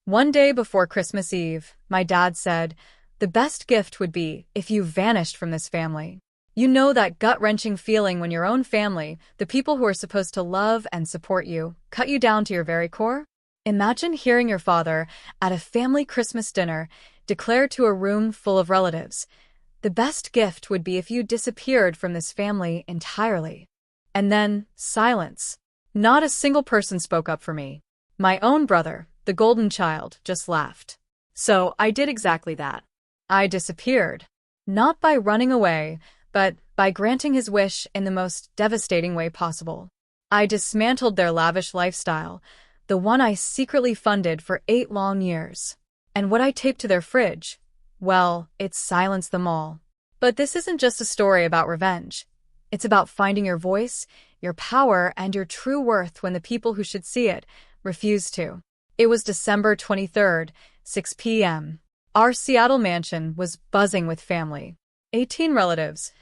One day before Christmas Eve, my dad said, "The best gift would be if you vanished from this family." You know that gut-wrenching feeling when your own family, the people who are supposed to love and support you, cut you down to your very core? Imagine hearing your father, at a family Christmas dinner, declare to a room full of relatives, "The best gift would be if you disappeared from this family entirely." And then, silence. Not a single person spoke up for me. My own brother, the golden child, just laughed. So I did exactly that. I disappeared. Not by running away, but by granting his wish in the most devastating way possible. I dismantled their lavish lifestyle, the one I secretly funded for 8 long years. And what I taped to their fridge, well, it silenced them all. But this isn't just a story about revenge. It's about finding your voice, your power, and your true worth when the people who should see it refuse to. It was December 23rd, 6 p.m. Our Seattle mansion was buzzing with family. 18 relatives,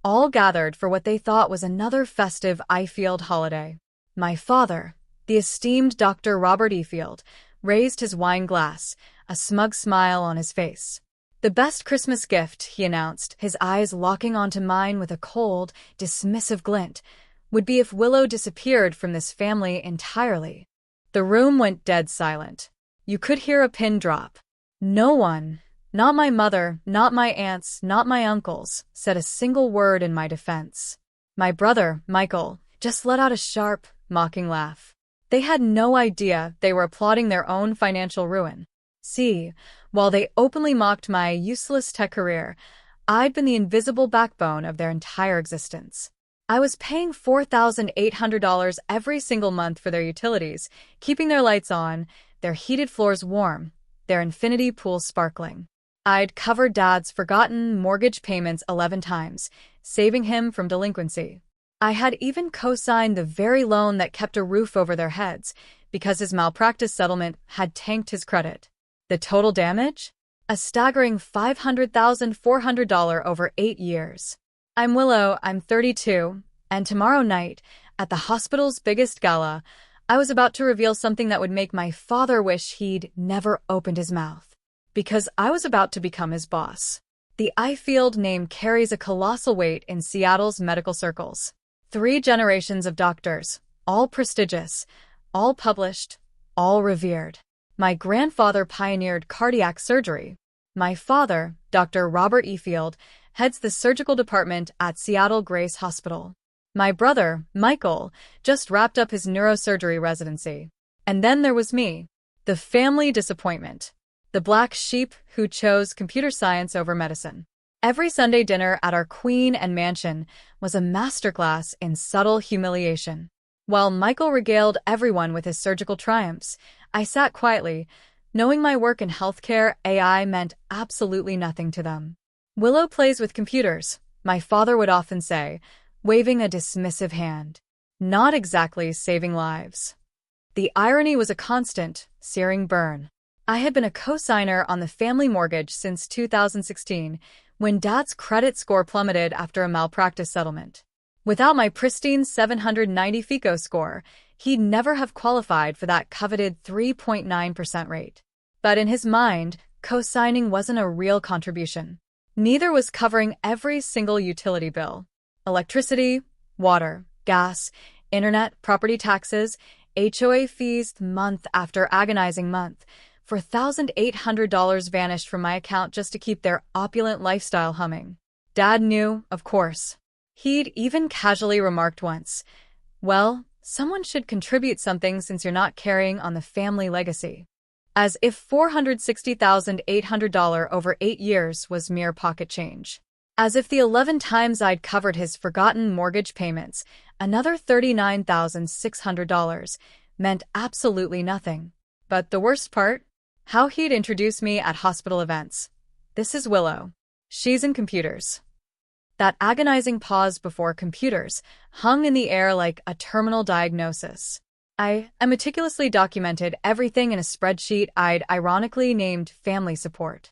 all gathered for what they thought was another festive Ifield holiday. My father, the esteemed Dr. Robert Efield, raised his wine glass, a smug smile on his face. "The best Christmas gift," he announced, his eyes locking onto mine with a cold, dismissive glint, "would be if Willow disappeared from this family entirely." The room went dead silent. You could hear a pin drop. No one, not my mother, not my aunts, not my uncles, said a single word in my defense. My brother, Michael, just let out a sharp, mocking laugh. They had no idea they were applauding their own financial ruin. See, while they openly mocked my useless tech career, I'd been the invisible backbone of their entire existence. I was paying $4,800 every single month for their utilities, keeping their lights on, their heated floors warm, their infinity pool sparkling. I'd covered Dad's forgotten mortgage payments 11 times, saving him from delinquency. I had even co-signed the very loan that kept a roof over their heads, because his malpractice settlement had tanked his credit. The total damage? A staggering $500,400 over 8 years. I'm Willow, I'm 32, and tomorrow night, at the hospital's biggest gala, I was about to reveal something that would make my father wish he'd never opened his mouth. Because I was about to become his boss. The Ifield name carries a colossal weight in Seattle's medical circles. 3 generations of doctors, all prestigious, all published, all revered. My grandfather pioneered cardiac surgery. My father, Dr. Robert Efield, heads the surgical department at Seattle Grace Hospital. My brother, Michael, just wrapped up his neurosurgery residency. And then there was me, the family disappointment. The black sheep who chose computer science over medicine. Every Sunday dinner at our Queen and Mansion was a masterclass in subtle humiliation. While Michael regaled everyone with his surgical triumphs, I sat quietly, knowing my work in healthcare AI meant absolutely nothing to them. "Willow plays with computers," my father would often say, waving a dismissive hand. Not exactly saving lives. The irony was a constant, searing burn. I had been a co-signer on the family mortgage since 2016, when Dad's credit score plummeted after a malpractice settlement. Without my pristine 790 FICO score, he'd never have qualified for that coveted 3.9% rate. But in his mind, co-signing wasn't a real contribution. Neither was covering every single utility bill. Electricity, water, gas, internet, property taxes, HOA fees, month after agonizing month. $4,800 vanished from my account just to keep their opulent lifestyle humming. Dad knew, of course. He'd even casually remarked once, "Well, someone should contribute something since you're not carrying on the family legacy." As if $460,800 over 8 years was mere pocket change. As if the 11 times I'd covered his forgotten mortgage payments, another $39,600, meant absolutely nothing. But the worst part? How he'd introduce me at hospital events. "This is Willow. She's in computers." That agonizing pause before computers hung in the air like a terminal diagnosis. I meticulously documented everything in a spreadsheet I'd ironically named family support.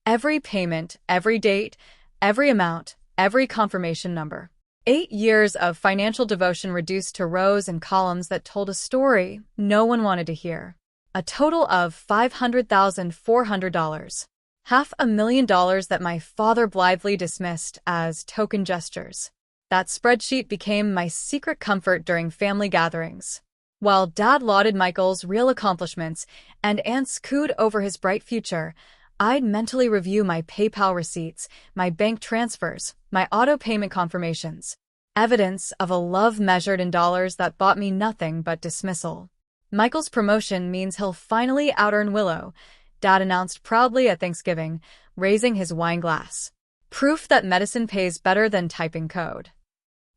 Every payment, every date, every amount, every confirmation number. 8 years of financial devotion reduced to rows and columns that told a story no one wanted to hear. a total of $500,400. $500,000 that my father blithely dismissed as token gestures. That spreadsheet became my secret comfort during family gatherings. While Dad lauded Michael's real accomplishments and aunts cooed over his bright future, I'd mentally review my PayPal receipts, my bank transfers, my auto payment confirmations. Evidence of a love measured in dollars that bought me nothing but dismissal. Michael's promotion means he'll finally out-earn Willow, Dad announced proudly at Thanksgiving, raising his wine glass. Proof that medicine pays better than typing code.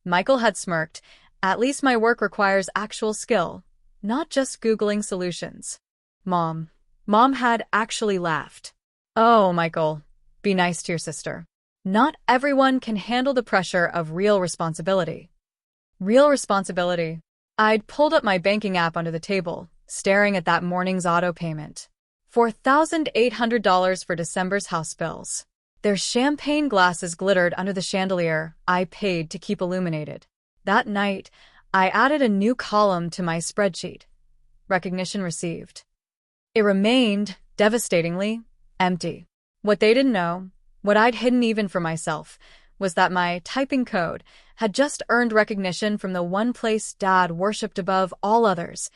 Michael had smirked. At least my work requires actual skill, not just Googling solutions. Mom had actually laughed. Oh, Michael, be nice to your sister. Not everyone can handle the pressure of real responsibility. Real responsibility. I'd pulled up my banking app under the table, staring at that morning's auto payment. $4,800 for December's house bills. Their champagne glasses glittered under the chandelier I paid to keep illuminated. That night, I added a new column to my spreadsheet. Recognition received. It remained, devastatingly, empty. What they didn't know, what I'd hidden even from myself, was that my typing code had just earned recognition from the one place Dad worshipped above all others,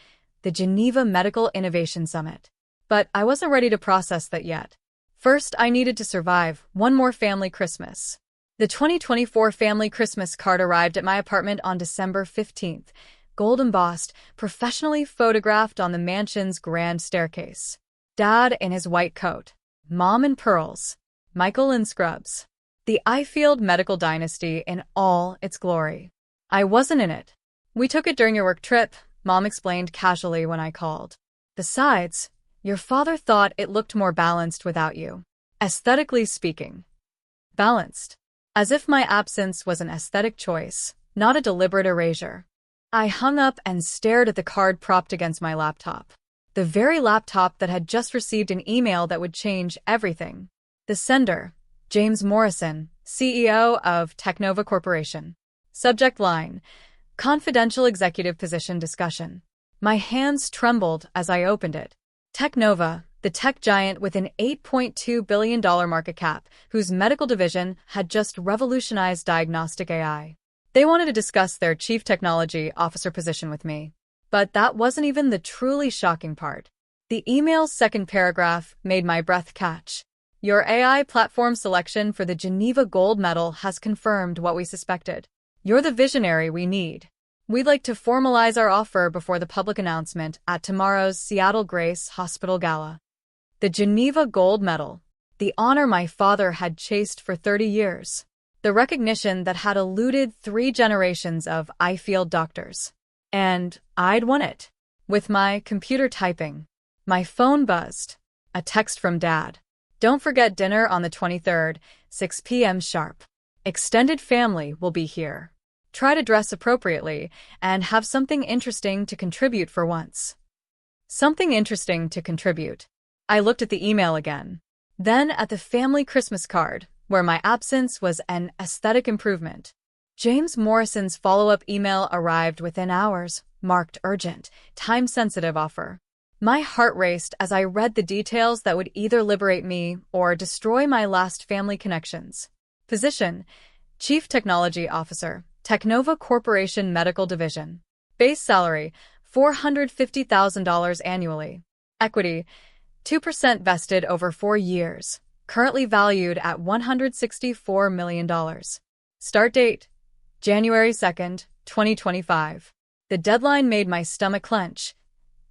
the Geneva Medical Innovation Summit. But I wasn't ready to process that yet. First, I needed to survive one more family Christmas. The 2024 family Christmas card arrived at my apartment on December 15th, gold embossed, professionally photographed on the mansion's grand staircase. Dad in his white coat, Mom in pearls, Michael in scrubs. The Ifield medical dynasty in all its glory. I wasn't in it. We took it during your work trip, Mom explained casually when I called. Besides, your father thought it looked more balanced without you. Aesthetically speaking. Balanced. As if my absence was an aesthetic choice, not a deliberate erasure. I hung up and stared at the card propped against my laptop. The very laptop that had just received an email that would change everything. The sender, James Morrison, CEO of Technova Corporation. Subject line, confidential executive position discussion. My hands trembled as I opened it. Technova, the tech giant with an $8.2 billion market cap, whose medical division had just revolutionized diagnostic AI. They wanted to discuss their chief technology officer position with me. But that wasn't even the truly shocking part. The email's second paragraph made my breath catch. Your AI platform selection for the Geneva Gold Medal has confirmed what we suspected. You're the visionary we need. We'd like to formalize our offer before the public announcement at tomorrow's Seattle Grace Hospital Gala. The Geneva Gold Medal, the honor my father had chased for 30 years. The recognition that had eluded 3 generations of Ifield doctors. And I'd won it. With my computer typing. My phone buzzed. A text from Dad. Don't forget dinner on the 23rd, 6 p.m. sharp. Extended family will be here. Try to dress appropriately and have something interesting to contribute for once. Something interesting to contribute. I looked at the email again. Then at the family Christmas card, where my absence was an aesthetic improvement. James Morrison's follow-up email arrived within hours, marked urgent, time-sensitive offer. My heart raced as I read the details that would either liberate me or destroy my last family connections. Position: Chief Technology Officer, Technova Corporation Medical Division. Base salary: $450,000 annually. Equity: 2% vested over 4 years, currently valued at $164 million. Start date: January 2nd, 2025. The deadline made my stomach clench.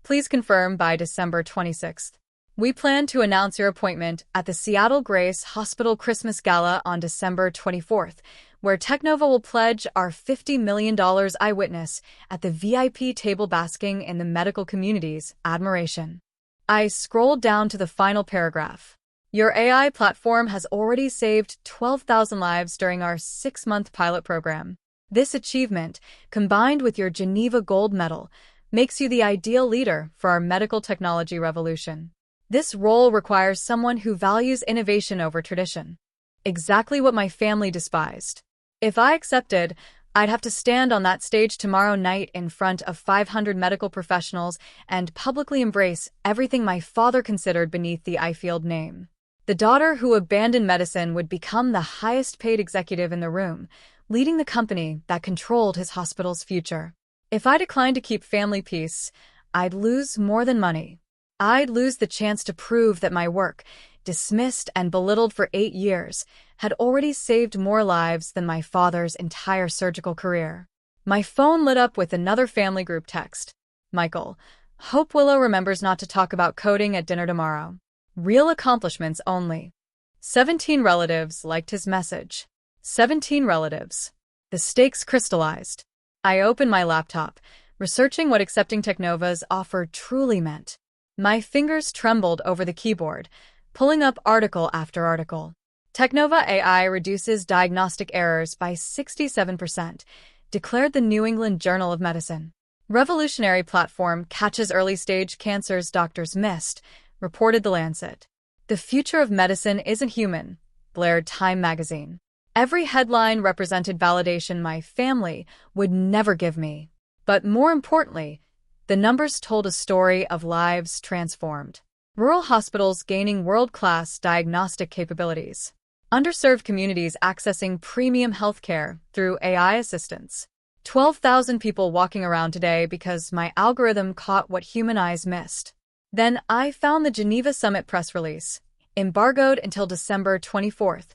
Please confirm by December 26th. We plan to announce your appointment at the Seattle Grace Hospital Christmas Gala on December 24th, where Technova will pledge our $50 million eyewitness at the VIP table, basking in the medical community's admiration. I scrolled down to the final paragraph. Your AI platform has already saved 12,000 lives during our 6-month pilot program. This achievement, combined with your Geneva Gold Medal, makes you the ideal leader for our medical technology revolution. This role requires someone who values innovation over tradition. Exactly what my family despised. If I accepted, I'd have to stand on that stage tomorrow night in front of 500 medical professionals and publicly embrace everything my father considered beneath the Ifield name. The daughter who abandoned medicine would become the highest-paid executive in the room, leading the company that controlled his hospital's future. If I declined to keep family peace, I'd lose more than money. I'd lose the chance to prove that my work, dismissed and belittled for 8 years, had already saved more lives than my father's entire surgical career. My phone lit up with another family group text. Michael, hope Willow remembers not to talk about coding at dinner tomorrow. Real accomplishments only. 17 relatives liked his message. 17 relatives. The stakes crystallized. I opened my laptop, researching what accepting Technova's offer truly meant. My fingers trembled over the keyboard, pulling up article after article. Technova AI reduces diagnostic errors by 67%, declared the New England Journal of Medicine. Revolutionary platform catches early-stage cancers doctors missed, reported The Lancet. The future of medicine isn't human, blared Time magazine. Every headline represented validation my family would never give me. But more importantly, the numbers told a story of lives transformed. Rural hospitals gaining world-class diagnostic capabilities. Underserved communities accessing premium healthcare through AI assistance. 12,000 people walking around today because my algorithm caught what human eyes missed. Then I found the Geneva Summit press release, embargoed until December 24th.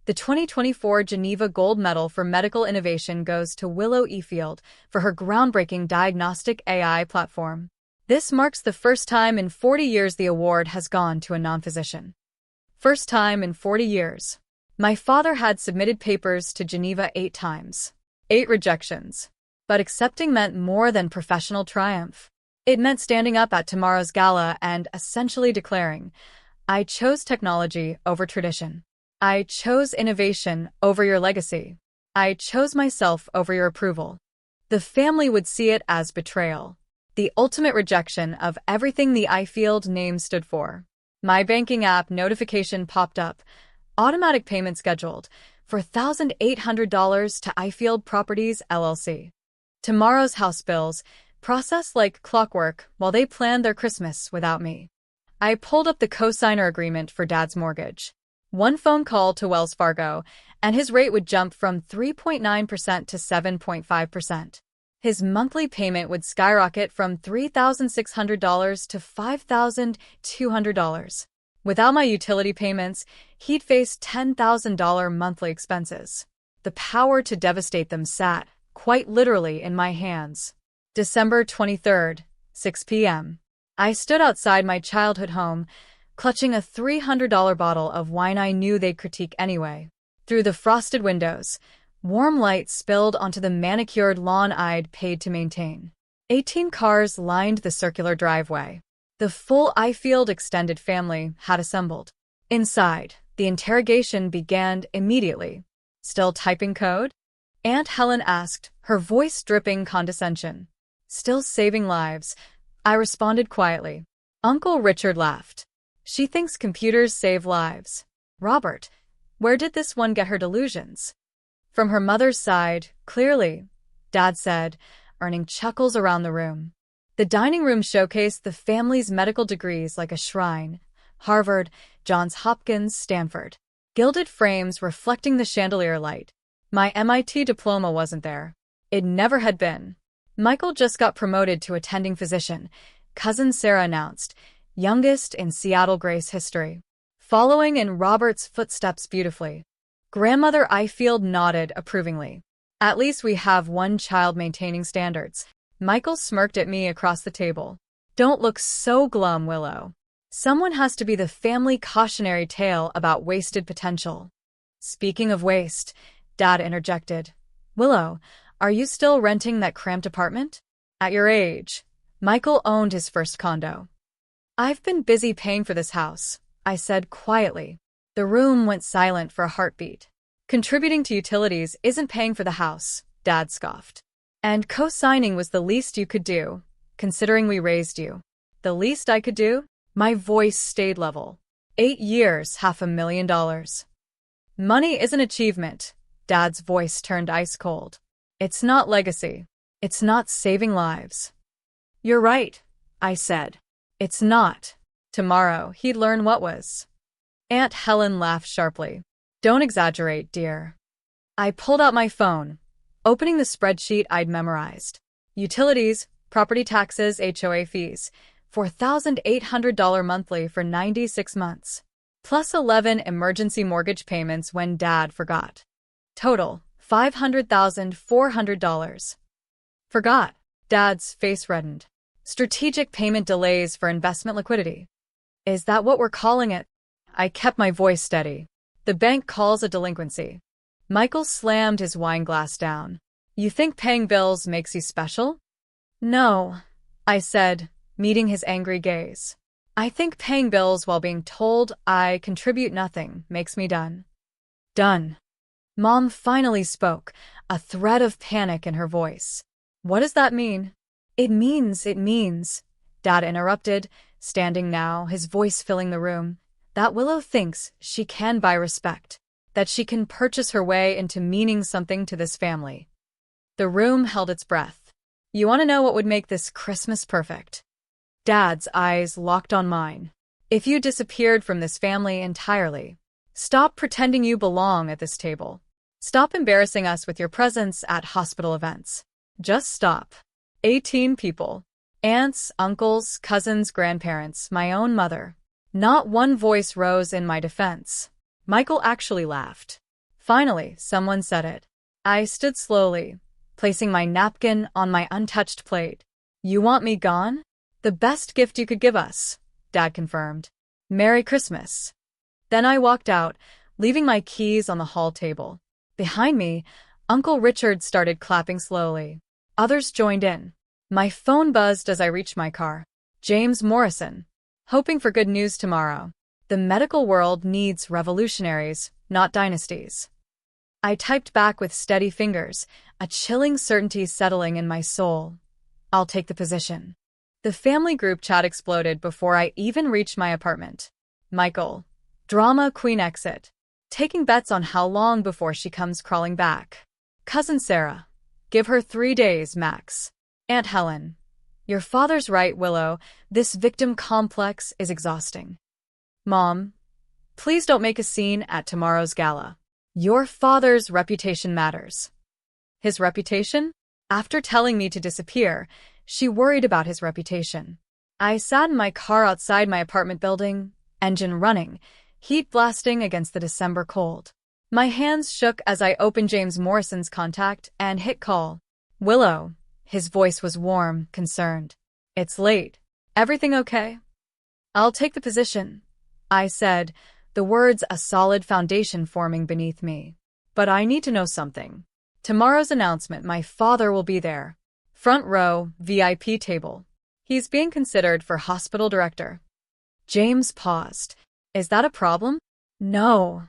The 2024 Geneva Gold Medal for Medical Innovation goes to Willow Ifield for her groundbreaking diagnostic AI platform. This marks the first time in 40 years the award has gone to a non-physician. First time in 40 years. My father had submitted papers to Geneva 8 times. 8 rejections. But accepting meant more than professional triumph. It meant standing up at tomorrow's gala and essentially declaring, I chose technology over tradition. I chose innovation over your legacy. I chose myself over your approval. The family would see it as betrayal. The ultimate rejection of everything the Ifield name stood for. My banking app notification popped up. Automatic payment scheduled for $1,800 to Ifield Properties, LLC. Tomorrow's house bills, processed like clockwork while they planned their Christmas without me. I pulled up the co-signer agreement for Dad's mortgage. One phone call to Wells Fargo, and his rate would jump from 3.9% to 7.5%. His monthly payment would skyrocket from $3,600 to $5,200. Without my utility payments, he'd face $10,000 monthly expenses. The power to devastate them sat, quite literally, in my hands. December 23rd, 6 p.m. I stood outside my childhood home, clutching a $300 bottle of wine I knew they'd critique anyway. Through the frosted windows, warm light spilled onto the manicured lawn I'd paid to maintain. 18 cars lined the circular driveway. The full Ifield extended family had assembled. Inside, the interrogation began immediately. Still typing code? Aunt Helen asked, her voice dripping condescension. Still saving lives, I responded quietly. Uncle Richard laughed. She thinks computers save lives. Robert, where did this one get her delusions? From her mother's side, clearly, Dad said, earning chuckles around the room. The dining room showcased the family's medical degrees like a shrine. Harvard, Johns Hopkins, Stanford. Gilded frames reflecting the chandelier light. My MIT diploma wasn't there. It never had been. Michael just got promoted to attending physician, cousin Sarah announced, youngest in Seattle Grace history. Following in Robert's footsteps beautifully. Grandmother Ifield nodded approvingly. At least we have one child maintaining standards. Michael smirked at me across the table. Don't look so glum, Willow. Someone has to be the family cautionary tale about wasted potential. Speaking of waste, Dad interjected. Willow, are you still renting that cramped apartment? At your age, Michael owned his first condo. I've been busy paying for this house, I said quietly. The room went silent for a heartbeat. Contributing to utilities isn't paying for the house, Dad scoffed. And co-signing was the least you could do, considering we raised you. The least I could do? My voice stayed level. 8 years, $500,000. Money is an achievement. Dad's voice turned ice cold. It's not legacy. It's not saving lives. You're right, I said. It's not. Tomorrow, he'd learn what was. Aunt Helen laughed sharply. Don't exaggerate, dear. I pulled out my phone, opening the spreadsheet I'd memorized. Utilities, property taxes, HOA fees, $4,800 monthly for 96 months. Plus 11 emergency mortgage payments when Dad forgot. Total, $500,400. Forgot. Dad's face reddened. Strategic payment delays for investment liquidity. Is that what we're calling it? I kept my voice steady. The bank calls a delinquency. Michael slammed his wine glass down. You think paying bills makes you special? No, I said, meeting his angry gaze. I think paying bills while being told I contribute nothing makes me done. Done. Mom finally spoke, a thread of panic in her voice. What does that mean? It means, Dad interrupted, standing now, his voice filling the room, that Willow thinks she can buy respect, that she can purchase her way into meaning something to this family. The room held its breath. You want to know what would make this Christmas perfect? Dad's eyes locked on mine. If you disappeared from this family entirely, stop pretending you belong at this table. Stop embarrassing us with your presence at hospital events. Just stop. 18 people. Aunts, uncles, cousins, grandparents, my own mother. Not one voice rose in my defense. Michael actually laughed. Finally, someone said it. I stood slowly, placing my napkin on my untouched plate. You want me gone? The best gift you could give us, Dad confirmed. Merry Christmas. Then I walked out, leaving my keys on the hall table. Behind me, Uncle Richard started clapping slowly. Others joined in. My phone buzzed as I reached my car. James Morrison. Hoping for good news tomorrow. The medical world needs revolutionaries, not dynasties. I typed back with steady fingers, a chilling certainty settling in my soul. I'll take the position. The family group chat exploded before I even reached my apartment. Michael. Drama queen exit. Taking bets on how long before she comes crawling back. Cousin Sarah. Give her 3 days, max. Aunt Helen. Your father's right, Willow. This victim complex is exhausting. Mom. Please don't make a scene at tomorrow's gala. Your father's reputation matters. His reputation? After telling me to disappear, she worried about his reputation. I sat in my car outside my apartment building, engine running, heat blasting against the December cold. My hands shook as I opened James Morrison's contact and hit call. Willow. His voice was warm, concerned. It's late. Everything okay? I'll take the position, I said, the words a solid foundation forming beneath me. But I need to know something. Tomorrow's announcement, my father will be there. Front row, VIP table. He's being considered for hospital director. James paused. Is that a problem? No.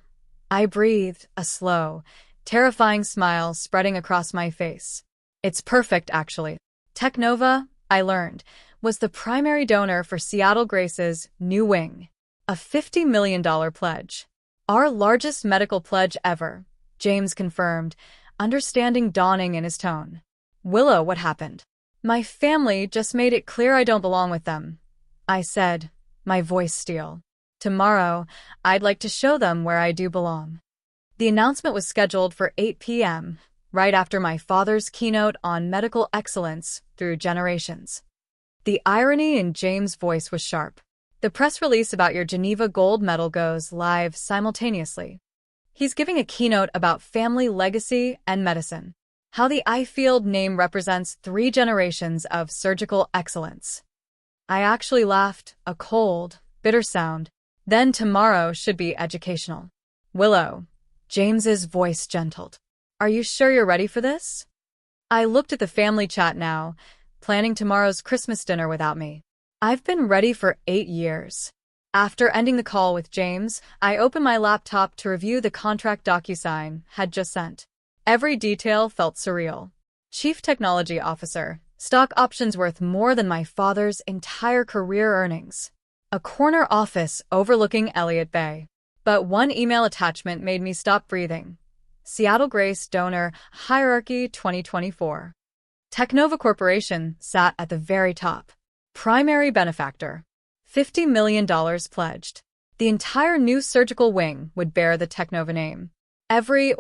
I breathed, a slow, terrifying smile spreading across my face. It's perfect, actually. Technova, I learned, was the primary donor for Seattle Grace's new wing. A $50 million pledge. Our largest medical pledge ever, James confirmed, understanding dawning in his tone. Willow, what happened? My family just made it clear I don't belong with them, I said, my voice steel. Tomorrow, I'd like to show them where I do belong. The announcement was scheduled for 8 p.m., right after my father's keynote on medical excellence through generations. The irony in James' voice was sharp. The press release about your Geneva gold medal goes live simultaneously. He's giving a keynote about family legacy and medicine. How the Ifield name represents 3 generations of surgical excellence. I actually laughed, a cold, bitter sound. Then tomorrow should be educational. Willow. James's voice gentled. Are you sure you're ready for this? I looked at the family chat now, planning tomorrow's Christmas dinner without me. I've been ready for 8 years. After ending the call with James, I opened my laptop to review the contract DocuSign had just sent. Every detail felt surreal. Chief Technology Officer, stock options worth more than my father's entire career earnings. A corner office overlooking Elliott Bay. But one email attachment made me stop breathing. Seattle Grace Donor Hierarchy 2024. Technova Corporation sat at the very top. Primary benefactor. $50 million pledged. The entire new surgical wing would bear the Technova name. Every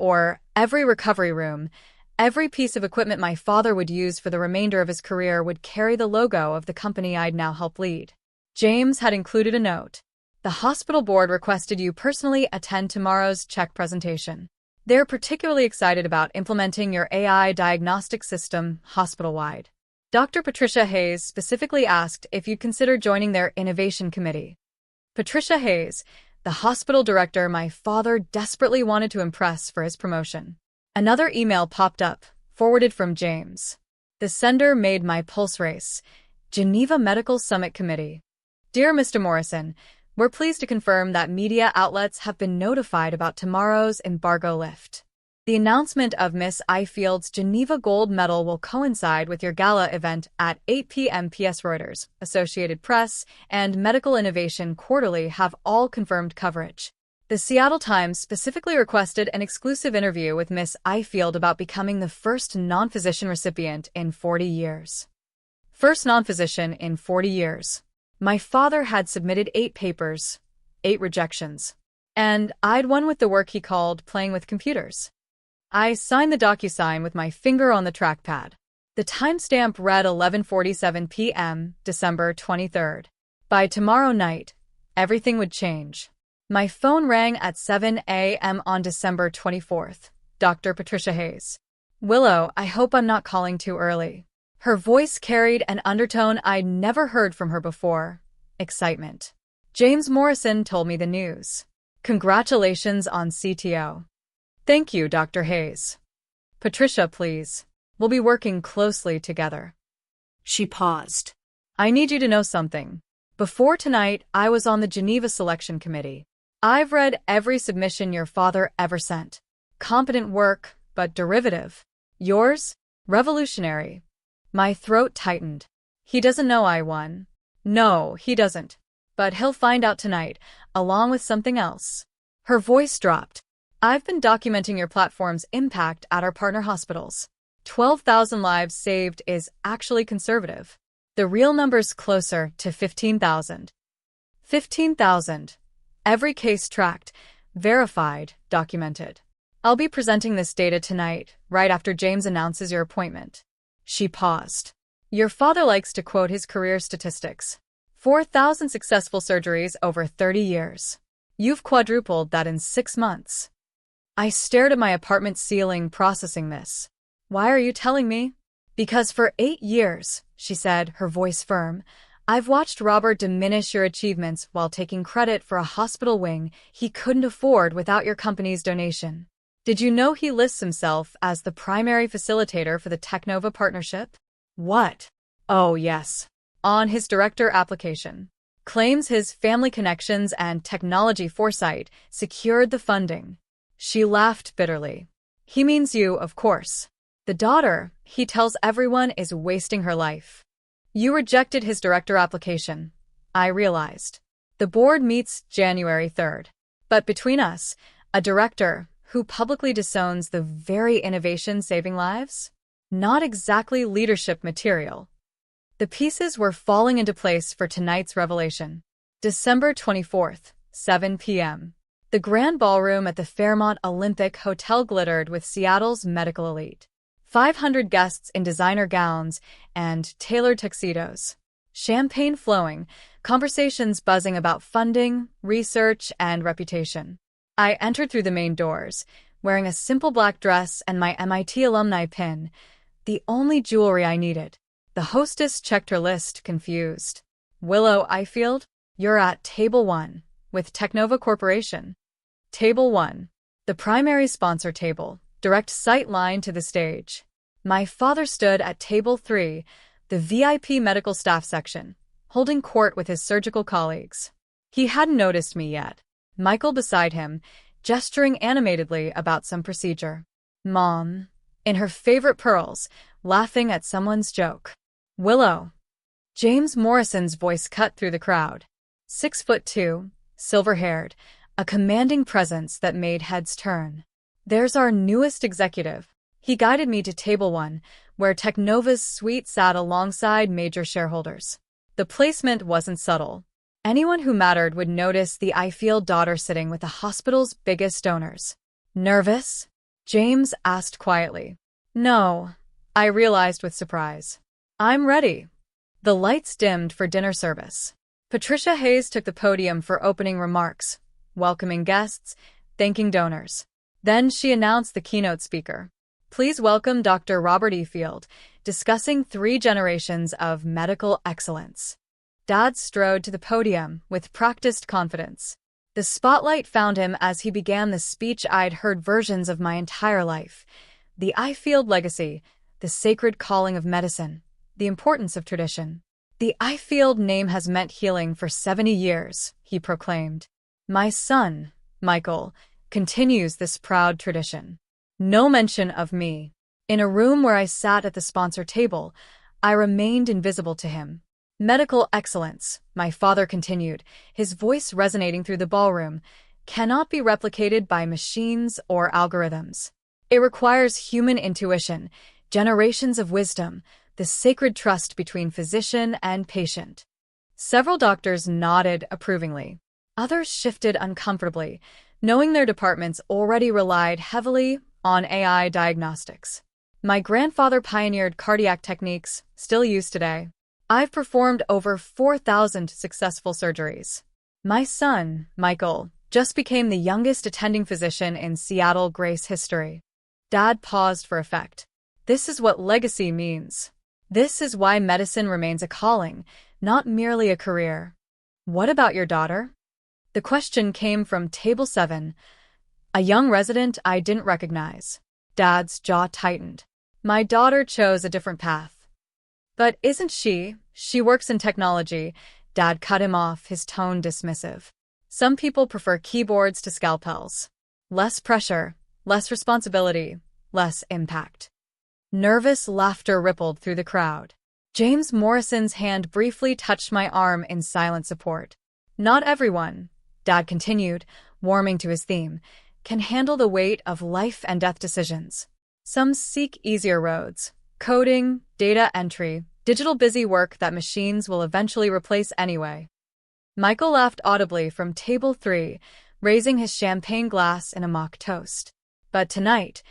recovery room, every piece of equipment my father would use for the remainder of his career would carry the logo of the company I'd now help lead. James had included a note. The hospital board requested you personally attend tomorrow's check presentation. They're particularly excited about implementing your AI diagnostic system hospital-wide. Dr. Patricia Hayes specifically asked if you'd consider joining their innovation committee. Patricia Hayes, the hospital director my father desperately wanted to impress for his promotion. Another email popped up, forwarded from James. The sender made my pulse race. Geneva Medical Summit Committee. Dear Mr. Morrison, we're pleased to confirm that media outlets have been notified about tomorrow's embargo lift. The announcement of Miss Ifield's Geneva Gold Medal will coincide with your gala event at 8 p.m. PS. Reuters, Associated Press, and Medical Innovation Quarterly have all confirmed coverage. The Seattle Times specifically requested an exclusive interview with Miss Ifield about becoming the first non-physician recipient in 40 years. First non-physician in 40 years. My father had submitted 8 papers, 8 rejections, and I'd won with the work he called playing with computers. I signed the DocuSign with my finger on the trackpad. The timestamp read 11:47 p.m., December 23rd. By tomorrow night, everything would change. My phone rang at 7 a.m. on December 24th. Dr. Patricia Hayes. Willow, I hope I'm not calling too early. Her voice carried an undertone I'd never heard from her before. Excitement. James Morrison told me the news. Congratulations on CTO. Thank you, Dr. Hayes. Patricia, please. We'll be working closely together. She paused. I need you to know something. Before tonight, I was on the Geneva Selection Committee. I've read every submission your father ever sent. Competent work, but derivative. Yours? Revolutionary. My throat tightened. He doesn't know I won. No, he doesn't. But he'll find out tonight, along with something else. Her voice dropped. I've been documenting your platform's impact at our partner hospitals. 12,000 lives saved is actually conservative. The real number's closer to 15,000. 15,000. Every case tracked, verified, documented. I'll be presenting this data tonight, right after James announces your appointment. She paused. Your father likes to quote his career statistics. 4,000 successful surgeries over 30 years. You've quadrupled that in 6 months. I stared at my apartment ceiling processing this. Why are you telling me? Because for 8 years, she said, her voice firm, I've watched Robert diminish your achievements while taking credit for a hospital wing he couldn't afford without your company's donation. Did you know he lists himself as the primary facilitator for the Technova partnership? What? Oh, yes. On his director application. Claims his family connections and technology foresight secured the funding. She laughed bitterly. He means you, of course. The daughter, he tells everyone, is wasting her life. You rejected his director application. I realized. The board meets January 3rd. But between us, a director who publicly disowns the very innovation saving lives? Not exactly leadership material. The pieces were falling into place for tonight's revelation. December 24th, 7 p.m. The grand ballroom at the Fairmont Olympic Hotel glittered with Seattle's medical elite. 500 guests in designer gowns and tailored tuxedos. Champagne flowing, conversations buzzing about funding, research, and reputation. I entered through the main doors, wearing a simple black dress and my MIT alumni pin, the only jewelry I needed. The hostess checked her list, confused. Willow Ifield, you're at Table 1, with Technova Corporation. Table 1. The primary sponsor table, direct sight line to the stage. My father stood at Table 3, the VIP medical staff section, holding court with his surgical colleagues. He hadn't noticed me yet. Michael beside him, gesturing animatedly about some procedure. Mom, in her favorite pearls, laughing at someone's joke. Willow. James Morrison's voice cut through the crowd. 6'2", silver-haired, a commanding presence that made heads turn. There's our newest executive. He guided me to table 1, where Technova's suite sat alongside major shareholders. The placement wasn't subtle. Anyone who mattered would notice the Ifield daughter sitting with the hospital's biggest donors. Nervous? James asked quietly. No, I realized with surprise. I'm ready. The lights dimmed for dinner service. Patricia Hayes took the podium for opening remarks, welcoming guests, thanking donors. Then she announced the keynote speaker. Please welcome Dr. Robert Ifield, discussing 3 generations of medical excellence. Dad strode to the podium with practiced confidence. The spotlight found him as he began the speech I'd heard versions of my entire life. The Ifield legacy, the sacred calling of medicine, the importance of tradition. The Ifield name has meant healing for 70 years, he proclaimed. My son, Michael, continues this proud tradition. No mention of me. In a room where I sat at the sponsor table, I remained invisible to him. Medical excellence, my father continued, his voice resonating through the ballroom, cannot be replicated by machines or algorithms. It requires human intuition, generations of wisdom, the sacred trust between physician and patient. Several doctors nodded approvingly. Others shifted uncomfortably, knowing their departments already relied heavily on AI diagnostics. My grandfather pioneered cardiac techniques, still used today. I've performed over 4,000 successful surgeries. My son, Michael, just became the youngest attending physician in Seattle Grace history. Dad paused for effect. This is what legacy means. This is why medicine remains a calling, not merely a career. What about your daughter? The question came from table 7, a young resident I didn't recognize. Dad's jaw tightened. My daughter chose a different path. But isn't she? She works in technology. Dad cut him off, his tone dismissive. Some people prefer keyboards to scalpels. Less pressure, less responsibility, less impact. Nervous laughter rippled through the crowd. James Morrison's hand briefly touched my arm in silent support. Not everyone, Dad continued, warming to his theme, can handle the weight of life and death decisions. Some seek easier roads. Coding, data entry, digital busy work that machines will eventually replace anyway. Michael laughed audibly from table 3, raising his champagne glass in a mock toast. But tonight,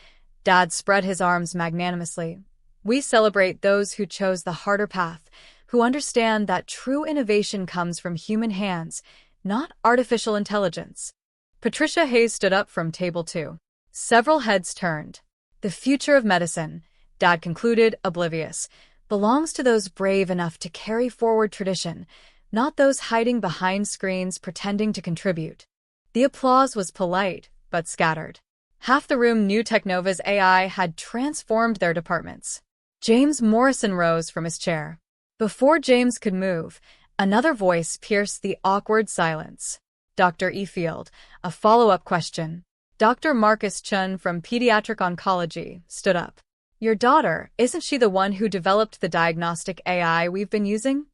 Dad spread his arms magnanimously. We celebrate those who chose the harder path, who understand that true innovation comes from human hands, not artificial intelligence. Patricia Hayes stood up from table 2. Several heads turned. The future of medicine, Dad concluded, oblivious, belongs to those brave enough to carry forward tradition, not those hiding behind screens pretending to contribute. The applause was polite, but scattered. Half the room knew Technova's AI had transformed their departments. James Morrison rose from his chair. Before James could move, another voice pierced the awkward silence. Dr. Ifield, a follow-up question. Dr. Marcus Chun from Pediatric Oncology stood up. Your daughter, isn't she the one who developed the diagnostic AI we've been using?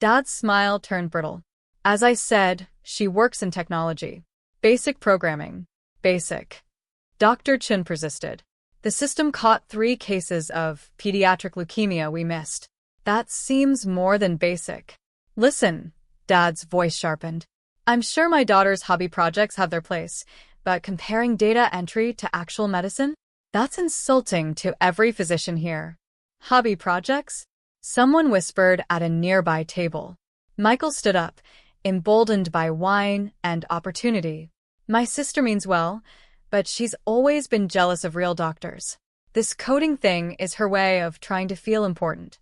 Dad's smile turned brittle. As I said, she works in technology. Basic programming. Basic. Dr. Chun persisted. The system caught 3 cases of pediatric leukemia we missed. That seems more than basic. Listen, Dad's voice sharpened. I'm sure my daughter's hobby projects have their place, but comparing data entry to actual medicine? That's insulting to every physician here. Hobby projects? Someone whispered at a nearby table. Michael stood up, emboldened by wine and opportunity. My sister means well, but she's always been jealous of real doctors. This coding thing is her way of trying to feel important.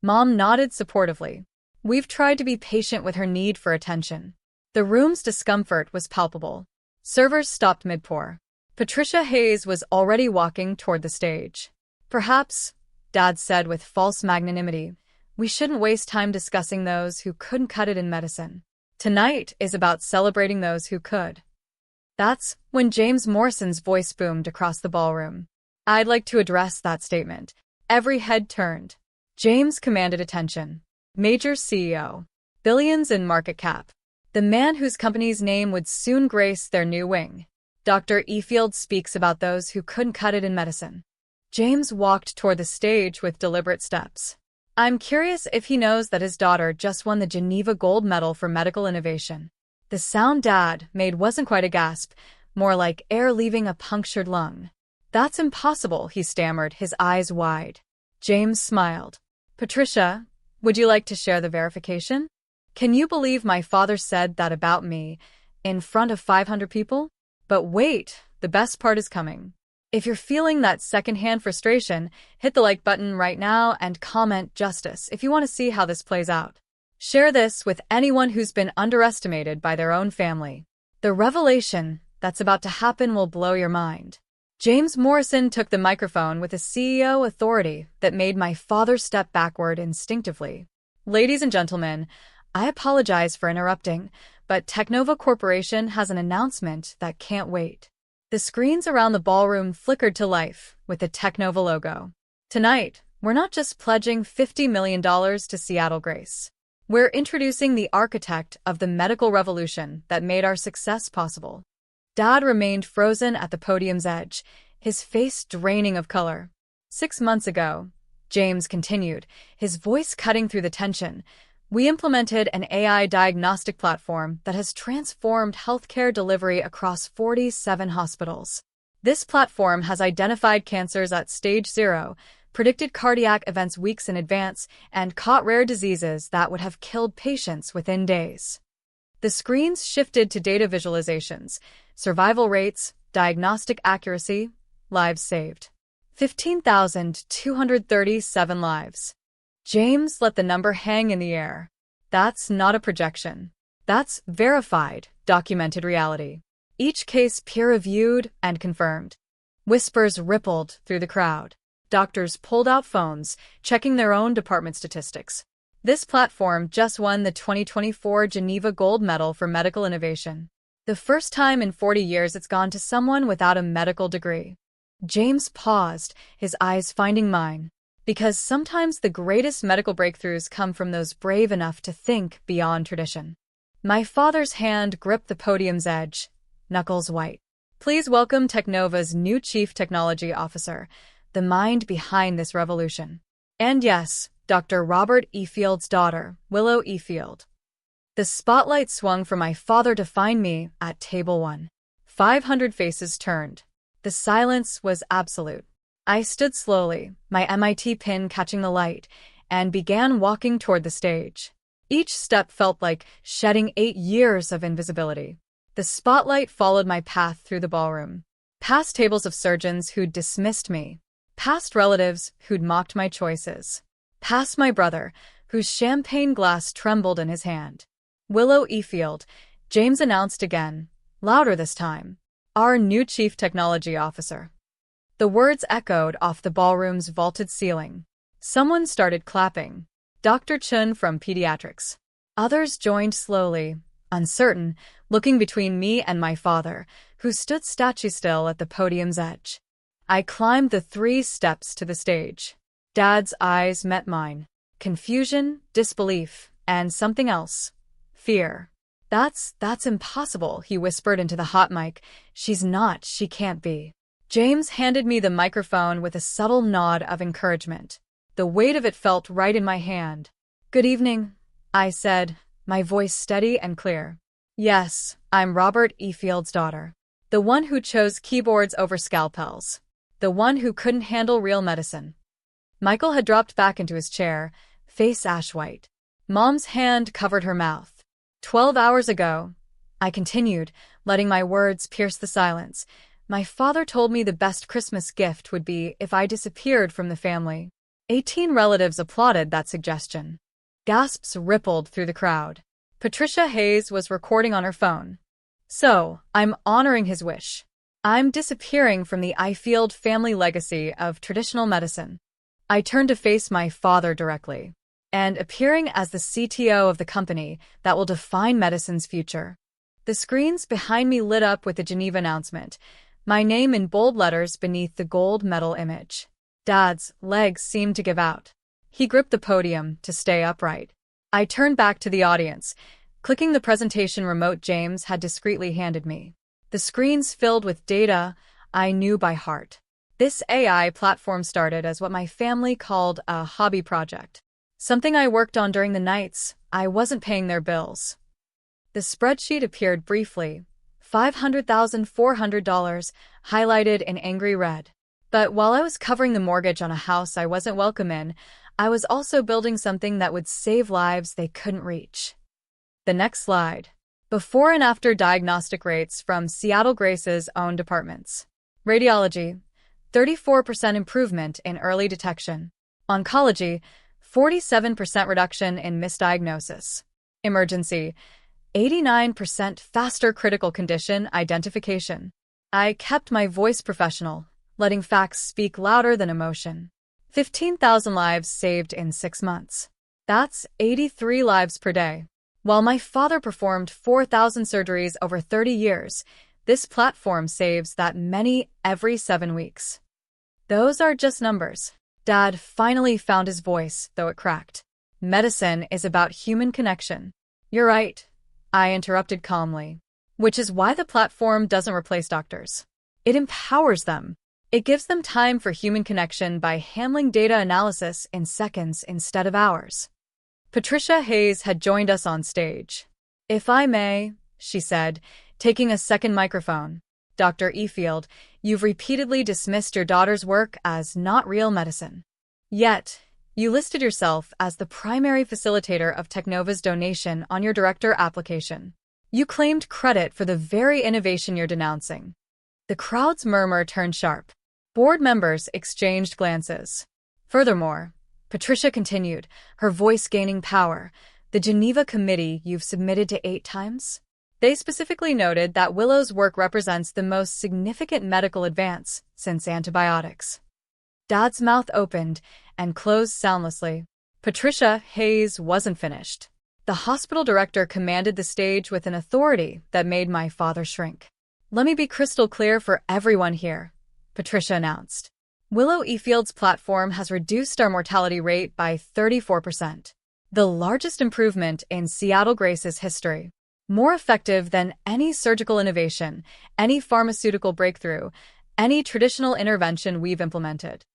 Mom nodded supportively. We've tried to be patient with her need for attention. The room's discomfort was palpable. Servers stopped mid-pour. Patricia Hayes was already walking toward the stage. Perhaps, Dad said with false magnanimity, we shouldn't waste time discussing those who couldn't cut it in medicine. Tonight is about celebrating those who could. That's when James Morrison's voice boomed across the ballroom. I'd like to address that statement. Every head turned. James commanded attention. Major CEO. Billions in market cap. The man whose company's name would soon grace their new wing. Dr. Efield speaks about those who couldn't cut it in medicine. James walked toward the stage with deliberate steps. I'm curious if he knows that his daughter just won the Geneva Gold Medal for medical innovation. The sound Dad made wasn't quite a gasp, more like air leaving a punctured lung. That's impossible, he stammered, his eyes wide. James smiled. Patricia, would you like to share the verification? Can you believe my father said that about me, in front of 500 people? But wait, the best part is coming. If you're feeling that secondhand frustration, hit the like button right now and comment justice if you want to see how this plays out. Share this with anyone who's been underestimated by their own family. The revelation that's about to happen will blow your mind. James Morrison took the microphone with a CEO authority that made my father step backward instinctively. Ladies and gentlemen, I apologize for interrupting, but Technova Corporation has an announcement that can't wait. The screens around the ballroom flickered to life with the Technova logo. Tonight, we're not just pledging $50 million to Seattle Grace. We're introducing the architect of the medical revolution that made our success possible. Dad remained frozen at the podium's edge, his face draining of color. 6 months ago, James continued, his voice cutting through the tension, we implemented an AI diagnostic platform that has transformed healthcare delivery across 47 hospitals. This platform has identified cancers at stage 0, predicted cardiac events weeks in advance, and caught rare diseases that would have killed patients within days. The screens shifted to data visualizations, survival rates, diagnostic accuracy, lives saved. 15,237 lives. James let the number hang in the air. That's not a projection. That's verified, documented reality. Each case peer-reviewed and confirmed. Whispers rippled through the crowd. Doctors pulled out phones, checking their own department statistics. This platform just won the 2024 Geneva Gold Medal for medical innovation. The first time in 40 years it's gone to someone without a medical degree. James paused, his eyes finding mine. Because sometimes the greatest medical breakthroughs come from those brave enough to think beyond tradition. My father's hand gripped the podium's edge, knuckles white. Please welcome Technova's new Chief Technology Officer, the mind behind this revolution. And yes, Dr. Robert Efield's daughter, Willow Efield. The spotlight swung for my father to find me at table 1. 500 faces turned. The silence was absolute. I stood slowly, my MIT pin catching the light, and began walking toward the stage. Each step felt like shedding 8 years of invisibility. The spotlight followed my path through the ballroom. Past tables of surgeons who'd dismissed me. Past relatives who'd mocked my choices. Past my brother, whose champagne glass trembled in his hand. Willow Efield, James announced again, louder this time. Our new Chief Technology Officer. The words echoed off the ballroom's vaulted ceiling. Someone started clapping. Dr. Chun from Pediatrics. Others joined slowly, uncertain, looking between me and my father, who stood statue-still at the podium's edge. I climbed the 3 steps to the stage. Dad's eyes met mine. Confusion, disbelief, and something else. Fear. That's impossible, he whispered into the hot mic. She can't be. James handed me the microphone with a subtle nod of encouragement. The weight of it felt right in my hand. Good evening, I said, my voice steady and clear. Yes, I'm Robert Efield's daughter. The one who chose keyboards over scalpels. The one who couldn't handle real medicine. Michael had dropped back into his chair, face ash-white. Mom's hand covered her mouth. 12 hours ago, I continued, letting my words pierce the silence. My father told me the best Christmas gift would be if I disappeared from the family. 18 relatives applauded that suggestion. Gasps rippled through the crowd. Patricia Hayes was recording on her phone. So, I'm honoring his wish. I'm disappearing from the Ifield family legacy of traditional medicine. I turned to face my father directly, and appearing as the CTO of the company that will define medicine's future. The screens behind me lit up with the Geneva announcement, my name in bold letters beneath the gold medal image. Dad's legs seemed to give out. He gripped the podium to stay upright. I turned back to the audience, clicking the presentation remote James had discreetly handed me. the screens filled with data I knew by heart. This AI platform started as what my family called a hobby project, something I worked on during the nights I wasn't paying their bills. The spreadsheet appeared briefly, $500,400, highlighted in angry red. But while I was covering the mortgage on a house I wasn't welcome in, I was also building something that would save lives they couldn't reach. The next slide. Before and after diagnostic rates from Seattle Grace's own departments. Radiology, 34% improvement in early detection. Oncology, 47% reduction in misdiagnosis. Emergency, 89% faster critical condition identification. I kept my voice professional, letting facts speak louder than emotion. 15,000 lives saved in 6 months. That's 83 lives per day. While my father performed 4,000 surgeries over 30 years, this platform saves that many every 7 weeks. Those are just numbers. Dad finally found his voice, though it cracked. Medicine is about human connection. You're right, I interrupted calmly. Which is why the platform doesn't replace doctors. It empowers them. It gives them time for human connection by handling data analysis in seconds instead of hours. Patricia Hayes had joined us on stage. "If I may," she said, taking a second microphone. "Dr. Efield, you've repeatedly dismissed your daughter's work as not real medicine. Yet, you listed yourself as the primary facilitator of Technova's donation on your director application. You claimed credit for the very innovation you're denouncing." The crowd's murmur turned sharp. Board members exchanged glances. Furthermore, Patricia continued, her voice gaining power, "The Geneva Committee you've submitted to 8 times? They specifically noted that Willow's work represents the most significant medical advance since antibiotics." Dad's mouth opened and closed soundlessly. Patricia Hayes wasn't finished. The hospital director commanded the stage with an authority that made my father shrink. "Let me be crystal clear for everyone here," Patricia announced. "Willow Efield's platform has reduced our mortality rate by 34%, the largest improvement in Seattle Grace's history. More effective than any surgical innovation, any pharmaceutical breakthrough, any traditional intervention we've implemented."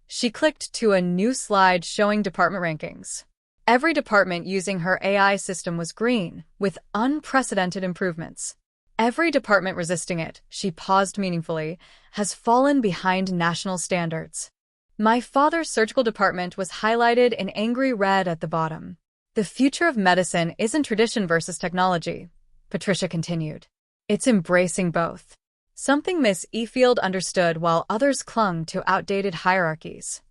She clicked to a new slide showing department rankings. Every department using her AI system was green, with unprecedented improvements. Every department resisting it, she paused meaningfully, has fallen behind national standards. My father's surgical department was highlighted in angry red at the bottom. "The future of medicine isn't tradition versus technology," Patricia continued. "It's embracing both. Something Miss Efield understood while others clung to outdated hierarchies."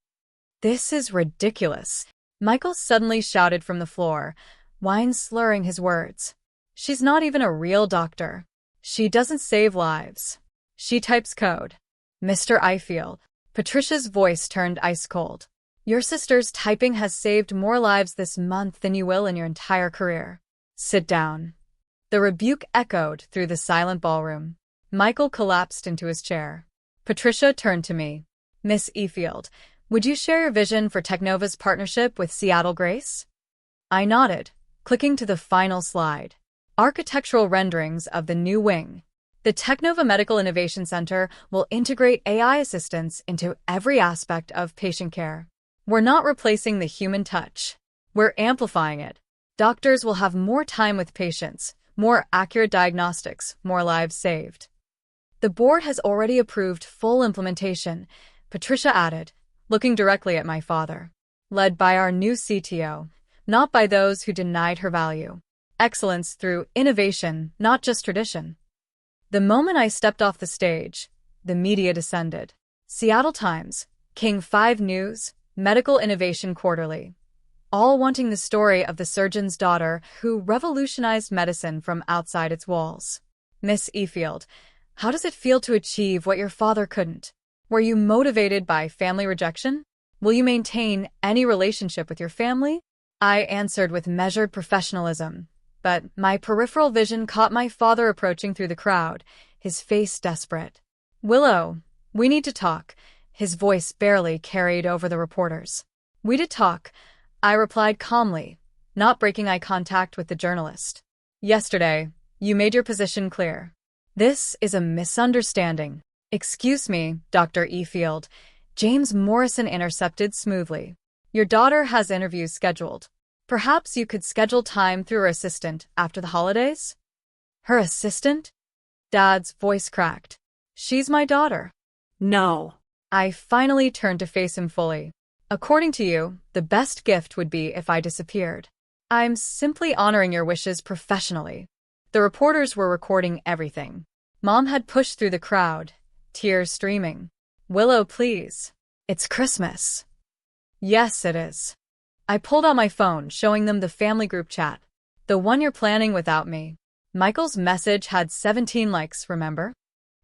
"This is ridiculous," Michael suddenly shouted from the floor, wine slurring his words. "She's not even a real doctor. She doesn't save lives. She types code." "Mr. Ifield," Patricia's voice turned ice cold. "Your sister's typing has saved more lives this month than you will in your entire career. Sit down." The rebuke echoed through the silent ballroom. Michael collapsed into his chair. Patricia turned to me. "Miss Efield, would you share your vision for Technova's partnership with Seattle Grace?" I nodded, clicking to the final slide. Architectural renderings of the new wing. The Technova Medical Innovation Center will integrate AI assistance into every aspect of patient care. We're not replacing the human touch. We're amplifying it. Doctors will have more time with patients, more accurate diagnostics, more lives saved. "The board has already approved full implementation," Patricia added, looking directly at my father. "Led by our new CTO, not by those who denied her value. Excellence through innovation, not just tradition." The moment I stepped off the stage, the media descended. Seattle Times, King 5 News, Medical Innovation Quarterly. All wanting the story of the surgeon's daughter who revolutionized medicine from outside its walls. "Miss Efield, how does it feel to achieve what your father couldn't? Were you motivated by family rejection? Will you maintain any relationship with your family?" I answered with measured professionalism. But my peripheral vision caught my father approaching through the crowd, his face desperate. "Willow, we need to talk," his voice barely carried over the reporters. "We did talk," I replied calmly, not breaking eye contact with the journalist. "Yesterday, you made your position clear. This is a misunderstanding. Excuse me, Dr. Efield. James Morrison intercepted smoothly. Your daughter has interviews scheduled. Perhaps you could schedule time through her assistant after the holidays? Her assistant? Dad's voice cracked. She's my daughter. No. I finally turned to face him fully. According to you, the best gift would be if I disappeared. I'm simply honoring your wishes professionally. The reporters were recording everything. Mom had pushed through the crowd, tears streaming. Willow, please. It's Christmas. Yes, it is. I pulled out my phone, showing them the family group chat. The one you're planning without me. Michael's message had 17 likes, remember?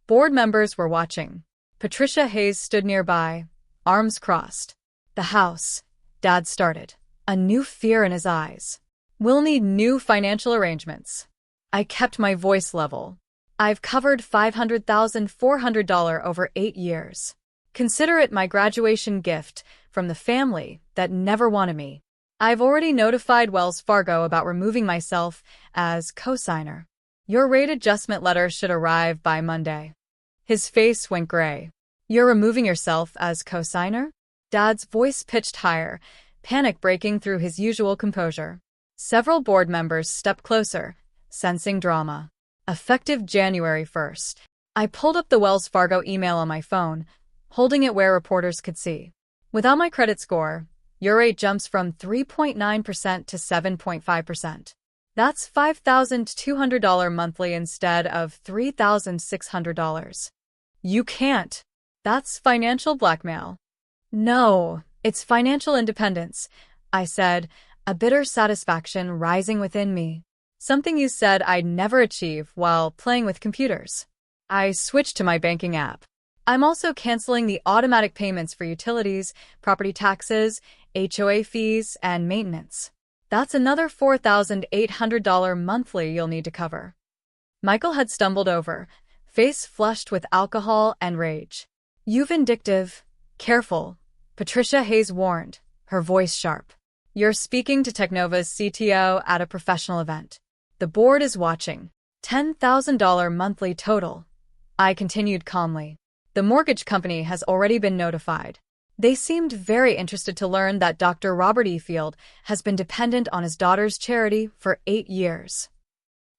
Board members were watching. Patricia Hayes stood nearby, arms crossed. The house, Dad started, a new fear in his eyes. We'll need new financial arrangements. I kept my voice level. I've covered $500,400 over 8 years. Consider it my graduation gift from the family that never wanted me. I've already notified Wells Fargo about removing myself as co-signer. Your rate adjustment letter should arrive by Monday. His face went gray. You're removing yourself as co-signer? Dad's voice pitched higher, panic breaking through his usual composure. Several board members stepped closer, sensing drama. Effective January 1st. I pulled up the Wells Fargo email on my phone, holding it where reporters could see. Without my credit score, your rate jumps from 3.9% to 7.5%. That's $5,200 monthly instead of $3,600. You can't. That's financial blackmail. No, it's financial independence, I said, a bitter satisfaction rising within me. Something you said I'd never achieve while playing with computers. I switched to my banking app. I'm also canceling the automatic payments for utilities, property taxes, HOA fees, and maintenance. That's another $4,800 monthly you'll need to cover. Michael had stumbled over, face flushed with alcohol and rage. You vindictive. Careful, Patricia Hayes warned, her voice sharp. You're speaking to Technova's CTO at a professional event. The board is watching. $10,000 monthly total. I continued calmly. The mortgage company has already been notified. They seemed very interested to learn that Dr. Robert Efield has been dependent on his daughter's charity for 8 years.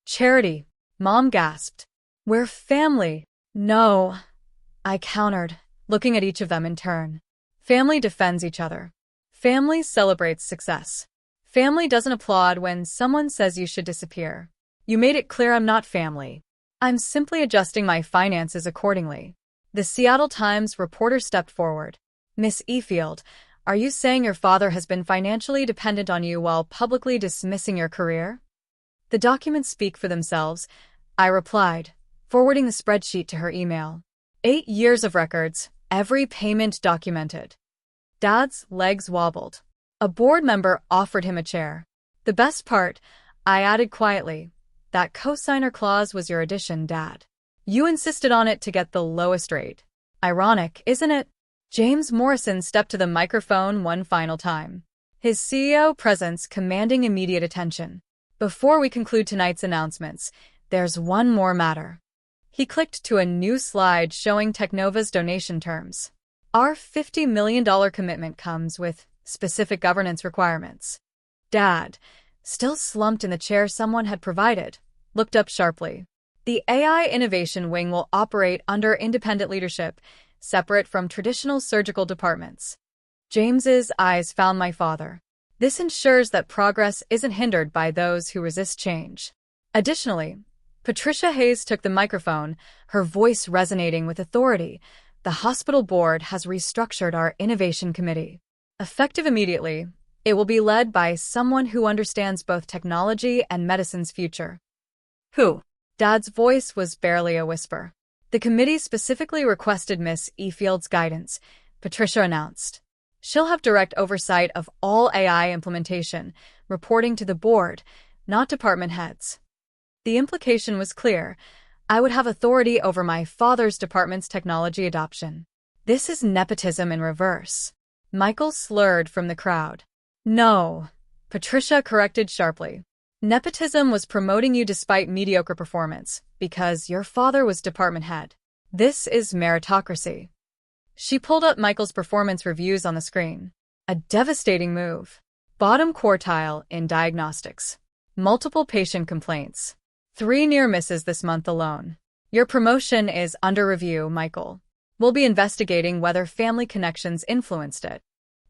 Charity, Mom gasped. We're family. No, I countered, looking at each of them in turn. Family defends each other. Family celebrates success. Family doesn't applaud when someone says you should disappear. You made it clear I'm not family. I'm simply adjusting my finances accordingly. The Seattle Times reporter stepped forward. Miss Efield, are you saying your father has been financially dependent on you while publicly dismissing your career? The documents speak for themselves, I replied, forwarding the spreadsheet to her email. 8 years of records, every payment documented. Dad's legs wobbled. A board member offered him a chair. The best part, I added quietly, that co-signer clause was your addition, Dad. You insisted on it to get the lowest rate. Ironic, isn't it? James Morrison stepped to the microphone one final time, his CEO presence commanding immediate attention. Before we conclude tonight's announcements, there's one more matter. He clicked to a new slide showing Technova's donation terms. Our $50 million commitment comes with specific governance requirements. Dad, still slumped in the chair someone had provided, looked up sharply. The AI Innovation Wing will operate under independent leadership, separate from traditional surgical departments. James's eyes found my father. This ensures that progress isn't hindered by those who resist change. Additionally, Patricia Hayes took the microphone, her voice resonating with authority. The hospital board has restructured our innovation committee. Effective immediately, it will be led by someone who understands both technology and medicine's future. Who? Dad's voice was barely a whisper. The committee specifically requested Miss Efield's guidance, Patricia announced. She'll have direct oversight of all AI implementation, reporting to the board, not department heads. The implication was clear. I would have authority over my father's department's technology adoption. This is nepotism in reverse. Michael slurred from the crowd. No, Patricia corrected sharply. Nepotism was promoting you despite mediocre performance, because your father was department head. This is meritocracy. She pulled up Michael's performance reviews on the screen. A devastating move. Bottom quartile in diagnostics. Multiple patient complaints. 3 near misses this month alone. Your promotion is under review, Michael. We'll be investigating whether family connections influenced it.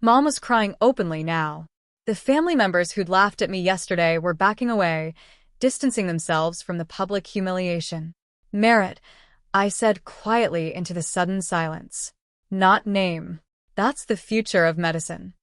Mom was crying openly now. The family members who'd laughed at me yesterday were backing away, distancing themselves from the public humiliation. Merit, I said quietly into the sudden silence. Not name. That's the future of medicine.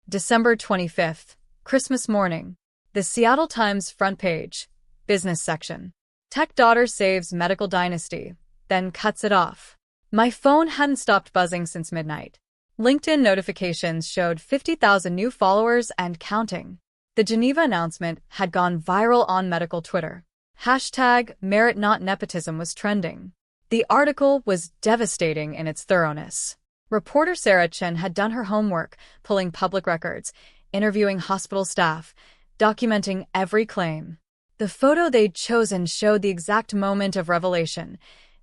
December 25th, Christmas morning. The Seattle Times front page. Business section. Tech daughter saves medical dynasty, then cuts it off. My phone hadn't stopped buzzing since midnight. LinkedIn notifications showed 50,000 new followers and counting. The Geneva announcement had gone viral on medical Twitter. Hashtag merit not nepotism was trending. The article was devastating in its thoroughness. Reporter Sarah Chen had done her homework, pulling public records, interviewing hospital staff, documenting every claim. The photo they'd chosen showed the exact moment of revelation.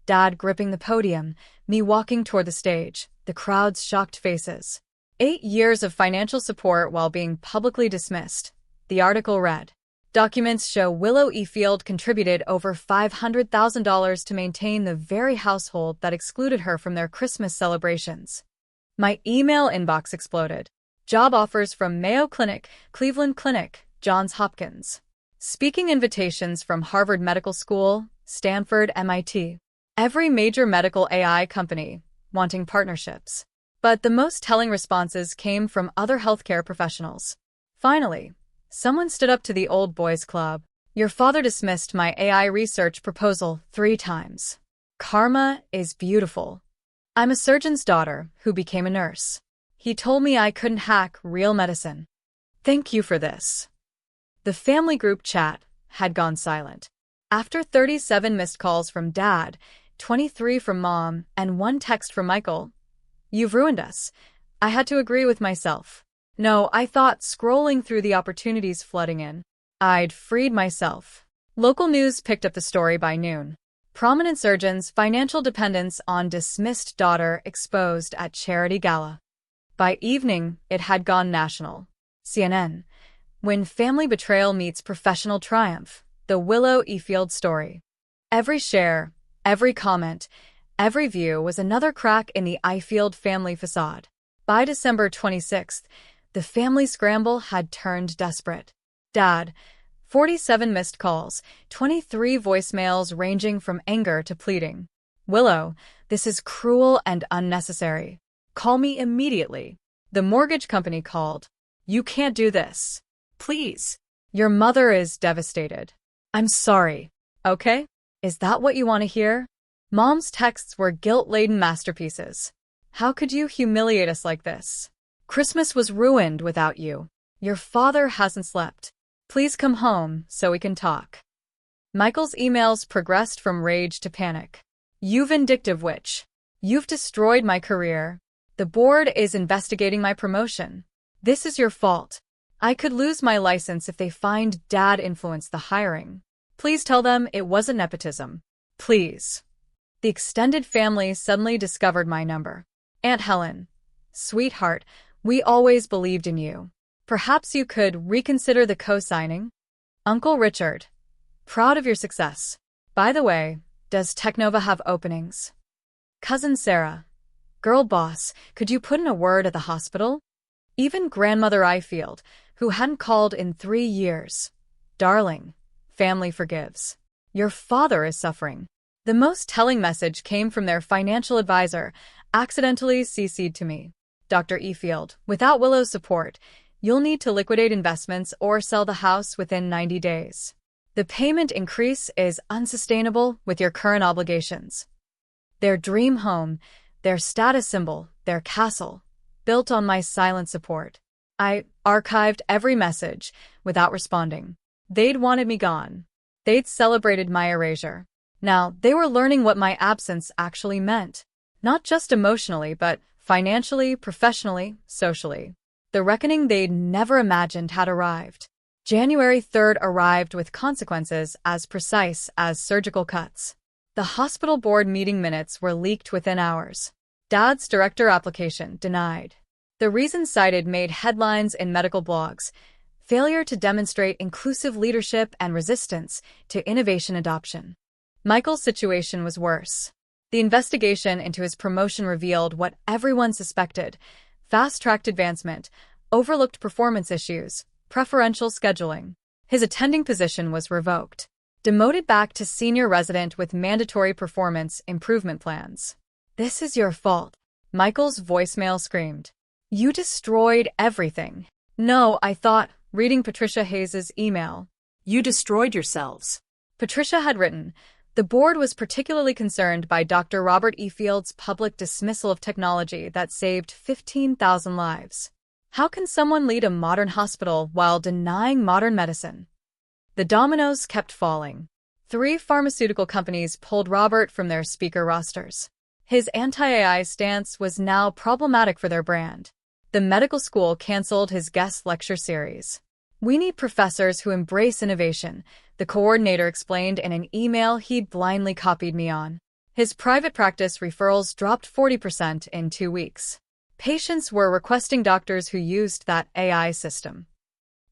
Dad gripping the podium, me walking toward the stage, the crowd's shocked faces. 8 years of financial support while being publicly dismissed. The article read. Documents show Willow E. Field contributed over $500,000 to maintain the very household that excluded her from their Christmas celebrations. My email inbox exploded. Job offers from Mayo Clinic, Cleveland Clinic, Johns Hopkins. Speaking invitations from Harvard Medical School, Stanford, MIT. Every major medical AI company wanting partnerships. But the most telling responses came from other healthcare professionals. Finally, someone stood up to the old boys club. Your father dismissed my AI research proposal 3 times. Karma is beautiful. I'm a surgeon's daughter who became a nurse. He told me I couldn't hack real medicine. Thank you for this. The family group chat had gone silent. After 37 missed calls from Dad, 23 from Mom, and 1 text from Michael. You've ruined us. I had to agree with myself. No, I thought, scrolling through the opportunities flooding in. I'd freed myself. Local news picked up the story by noon. Prominent surgeon's financial dependence on dismissed daughter exposed at charity gala. By evening, it had gone national. CNN. When family betrayal meets professional triumph. The Willow E. Field story. Every share, every comment, every view was another crack in the Ifield family facade. By December 26th, the family scramble had turned desperate. Dad, 47 missed calls, 23 voicemails ranging from anger to pleading. Willow, this is cruel and unnecessary. Call me immediately. The mortgage company called. You can't do this. Please. Your mother is devastated. I'm sorry. Okay? Is that what you want to hear? Mom's texts were guilt-laden masterpieces. How could you humiliate us like this? Christmas was ruined without you. Your father hasn't slept. Please come home so we can talk. Michael's emails progressed from rage to panic. You vindictive witch. You've destroyed my career. The board is investigating my promotion. This is your fault. I could lose my license if they find Dad influenced the hiring. Please tell them it wasn't nepotism. Please. The extended family suddenly discovered my number. Aunt Helen. Sweetheart, we always believed in you. Perhaps you could reconsider the co-signing? Uncle Richard. Proud of your success. By the way, does Technova have openings? Cousin Sarah. Girl boss, could you put in a word at the hospital? Even Grandmother Ifield, who hadn't called in 3 years. Darling. Family forgives. Your father is suffering. The most telling message came from their financial advisor, accidentally CC'd to me. Dr. Efield, without Willow's support, you'll need to liquidate investments or sell the house within 90 days. The payment increase is unsustainable with your current obligations. Their dream home, their status symbol, their castle, built on my silent support. I archived every message without responding. They'd wanted me gone. They'd celebrated my erasure. Now, they were learning what my absence actually meant. Not just emotionally, but financially, professionally, socially. The reckoning they'd never imagined had arrived. January 3rd arrived with consequences as precise as surgical cuts. The hospital board meeting minutes were leaked within hours. Dad's director application denied. The reasons cited made headlines in medical blogs: failure to demonstrate inclusive leadership and resistance to innovation adoption. Michael's situation was worse. The investigation into his promotion revealed what everyone suspected: fast-tracked advancement, overlooked performance issues, preferential scheduling. His attending position was revoked. Demoted back to senior resident with mandatory performance improvement plans. "This is your fault," Michael's voicemail screamed. "You destroyed everything." "No, I thought," reading Patricia Hayes's email. You destroyed yourselves. Patricia had written, "The board was particularly concerned by Dr. Robert E. Field's public dismissal of technology that saved 15,000 lives. How can someone lead a modern hospital while denying modern medicine?" The dominoes kept falling. 3 pharmaceutical companies pulled Robert from their speaker rosters. His anti-AI stance was now problematic for their brand. The medical school canceled his guest lecture series. "We need professors who embrace innovation," the coordinator explained in an email he'd blindly copied me on. His private practice referrals dropped 40% in 2 weeks. Patients were requesting doctors who used that AI system.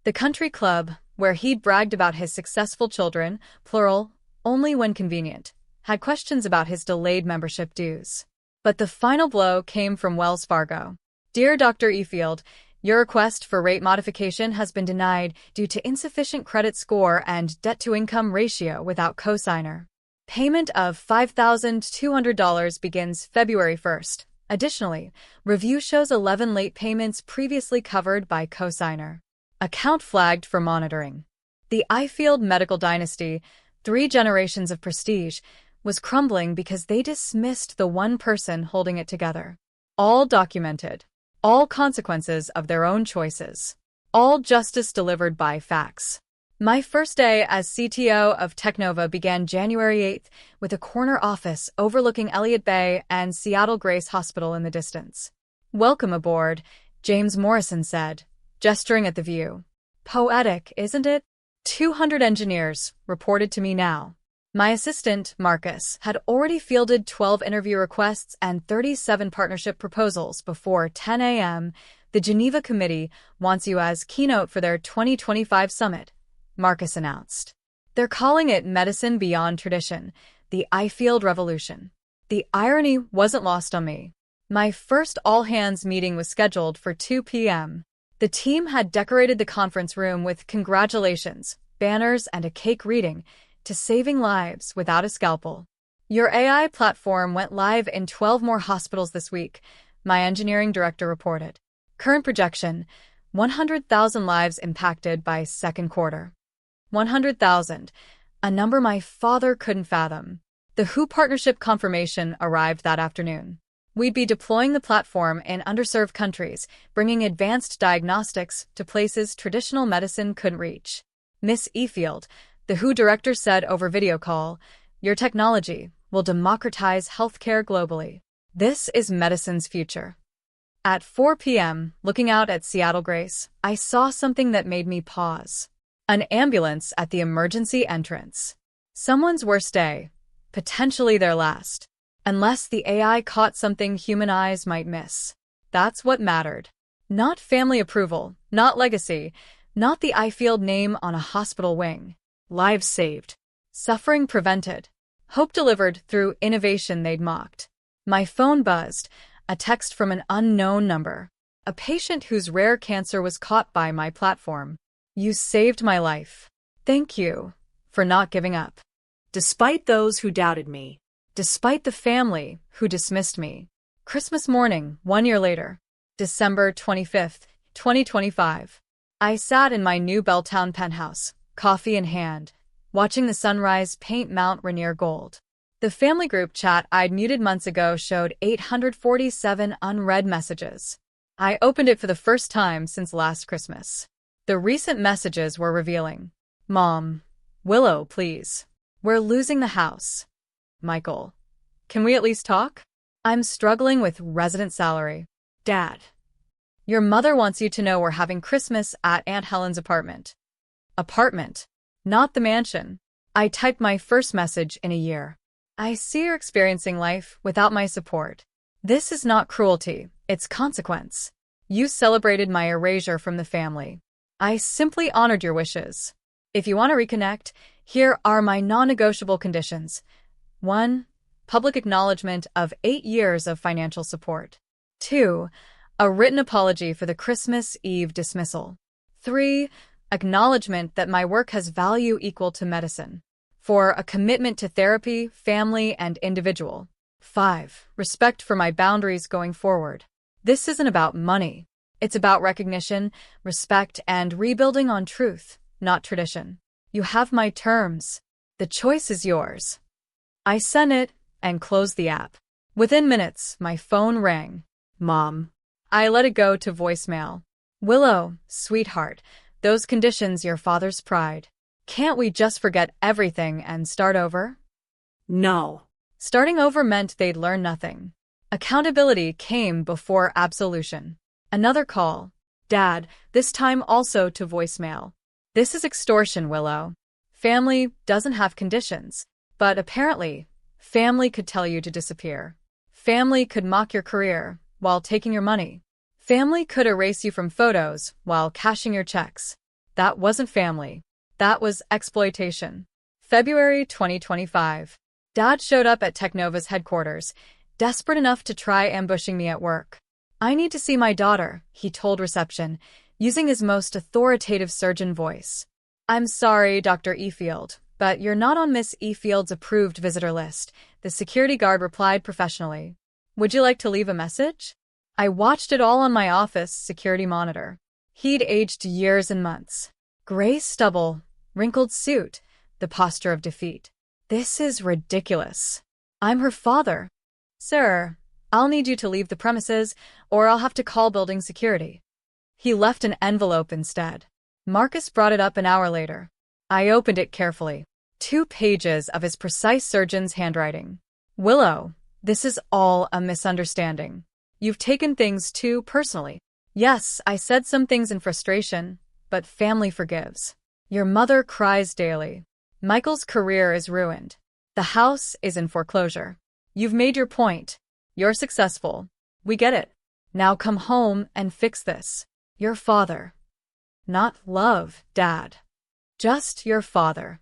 The country club, where he'd bragged about his successful children, plural, only when convenient, had questions about his delayed membership dues. But the final blow came from Wells Fargo. "Dear Dr. E. Field, your request for rate modification has been denied due to insufficient credit score and debt-to-income ratio without cosigner. Payment of $5,200 begins February 1st. Additionally, review shows 11 late payments previously covered by cosigner. Account flagged for monitoring." The iField medical dynasty, 3 generations of prestige, was crumbling because they dismissed the one person holding it together. All documented. All consequences of their own choices. All justice delivered by facts. My first day as CTO of Technova began January 8th with a corner office overlooking Elliott Bay and Seattle Grace Hospital in the distance. "Welcome aboard," James Morrison said, gesturing at the view. "Poetic, isn't it?" 200 engineers reported to me now. My assistant, Marcus, had already fielded 12 interview requests and 37 partnership proposals before 10 a.m. "The Geneva Committee wants you as keynote for their 2025 summit," Marcus announced. "They're calling it Medicine Beyond Tradition, the iField Revolution." The irony wasn't lost on me. My first all-hands meeting was scheduled for 2 p.m. The team had decorated the conference room with congratulations, banners, and a cake reading, "To saving lives without a scalpel. Your AI platform went live in 12 more hospitals this week," my engineering director reported. Current projection, 100,000 lives impacted by second quarter. 100,000, a number my father couldn't fathom. The WHO partnership confirmation arrived that afternoon. We'd be deploying the platform in underserved countries, bringing advanced diagnostics to places traditional medicine couldn't reach. "Miss Efield," the WHO director said over video call, "your technology will democratize healthcare globally. This is medicine's future." At 4 p.m., looking out at Seattle Grace, I saw something that made me pause. An ambulance at the emergency entrance. Someone's worst day, potentially their last. Unless the AI caught something human eyes might miss. That's what mattered. Not family approval, not legacy, not the iField name on a hospital wing. Lives saved. Suffering prevented. Hope delivered through innovation they'd mocked. My phone buzzed, a text from an unknown number. A patient whose rare cancer was caught by my platform. "You saved my life. Thank you for not giving up. Despite those who doubted me. Despite the family who dismissed me." Christmas morning, 1 year later. December 25th, 2025. I sat in my new Belltown penthouse, coffee in hand, watching the sunrise paint Mount Rainier gold. The family group chat I'd muted months ago showed 847 unread messages. I opened it for the first time since last Christmas. The recent messages were revealing. "Mom, Willow, please. We're losing the house. Michael, can we at least talk? I'm struggling with resident salary. Dad, your mother wants you to know we're having Christmas at Aunt Helen's apartment. Apartment. Not the mansion. I typed my first message in a year. I see you're experiencing life without my support. This is not cruelty, it's consequence. You celebrated my erasure from the family. I simply honored your wishes. If you want to reconnect, here are my non-negotiable conditions. 1. Public acknowledgement of 8 years of financial support. 2. A written apology for the Christmas Eve dismissal. 3. Acknowledgement that my work has value equal to medicine. 4. A commitment to therapy, family, and individual. 5. Respect for my boundaries going forward. This isn't about money. It's about recognition, respect, and rebuilding on truth, not tradition. You have my terms. The choice is yours. I sent it and closed the app. Within minutes, my phone rang. Mom. I let it go to voicemail. Willow, sweetheart, those conditions your father's pride. Can't we just forget everything and start over? No. Starting over meant they'd learn nothing. Accountability came before absolution. Another call. Dad, this time also to voicemail. This is extortion, Willow. Family doesn't have conditions, but apparently, family could tell you to disappear. Family could mock your career while taking your money. Family could erase you from photos while cashing your checks. That wasn't family. That was exploitation. February 2025. Dad showed up at Technova's headquarters, desperate enough to try ambushing me at work. I need to see my daughter, he told reception, using his most authoritative surgeon voice. I'm sorry, Dr. Efield, but you're not on Miss Efield's approved visitor list, the security guard replied professionally. Would you like to leave a message? I watched it all on my office security monitor. He'd aged years and months. Gray stubble, wrinkled suit, the posture of defeat. This is ridiculous. I'm her father. Sir, I'll need you to leave the premises, or I'll have to call building security. He left an envelope instead. Marcus brought it up an hour later. I opened it carefully. 2 pages of his precise surgeon's handwriting. Willow, this is all a misunderstanding. You've taken things too personally. Yes, I said some things in frustration, but family forgives. Your mother cries daily. Michael's career is ruined. The house is in foreclosure. You've made your point. You're successful. We get it. Now come home and fix this. Your father. Not love, Dad. Just your father.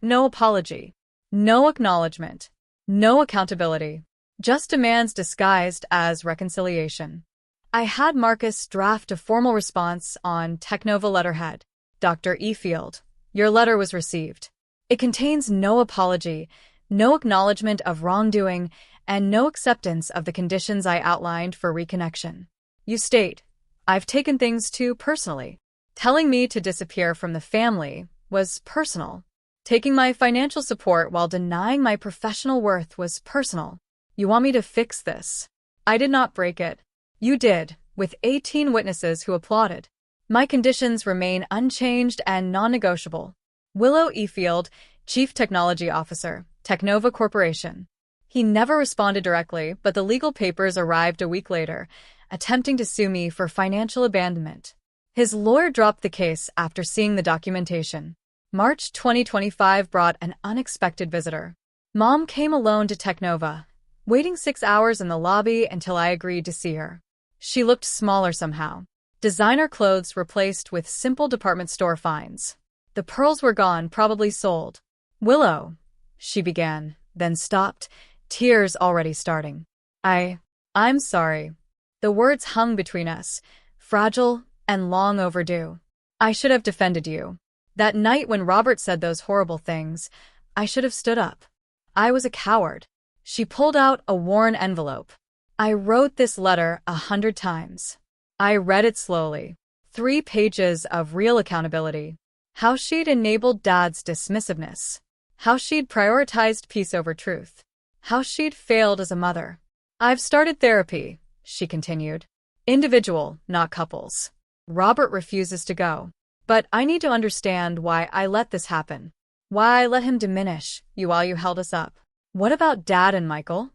No apology. No acknowledgement. No accountability. Just demands disguised as reconciliation. I had Marcus draft a formal response on Technova letterhead. Dr. Efield, your letter was received. It contains no apology, no acknowledgement of wrongdoing, and no acceptance of the conditions I outlined for reconnection. You state, I've taken things too personally. Telling me to disappear from the family was personal. Taking my financial support while denying my professional worth was personal. You want me to fix this? I did not break it. You did, with 18 witnesses who applauded. My conditions remain unchanged and non-negotiable. Willow Efield, Chief Technology Officer, Technova Corporation. He never responded directly, but the legal papers arrived a week later, attempting to sue me for financial abandonment. His lawyer dropped the case after seeing the documentation. March 2025 brought an unexpected visitor. Mom came alone to Technova, waiting 6 hours in the lobby until I agreed to see her. She looked smaller somehow. Designer clothes replaced with simple department store finds. The pearls were gone, probably sold. Willow, she began, then stopped, tears already starting. I'm sorry. The words hung between us, fragile and long overdue. I should have defended you. That night when Robert said those horrible things, I should have stood up. I was a coward. She pulled out a worn envelope. I wrote this letter 100 times. I read it slowly. 3 pages of real accountability. How she'd enabled Dad's dismissiveness. How she'd prioritized peace over truth. How she'd failed as a mother. I've started therapy, she continued. Individual, not couples. Robert refuses to go. But I need to understand why I let this happen. Why I let him diminish you while you held us up. What about Dad and Michael?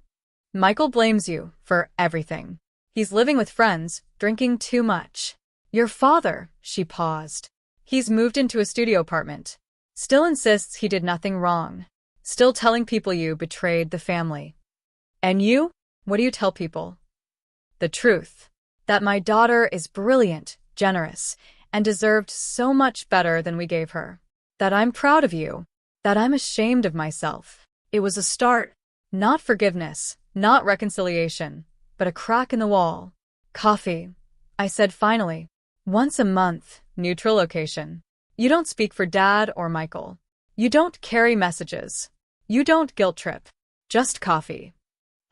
Michael blames you for everything. He's living with friends, drinking too much. Your father, she paused. He's moved into a studio apartment. Still insists he did nothing wrong. Still telling people you betrayed the family. And you? What do you tell people? The truth. That my daughter is brilliant, generous, and deserved so much better than we gave her. That I'm proud of you. That I'm ashamed of myself. It was a start. Not forgiveness, not reconciliation, but a crack in the wall. Coffee, I said finally. Once a month, neutral location. You don't speak for Dad or Michael. You don't carry messages. You don't guilt trip. Just coffee.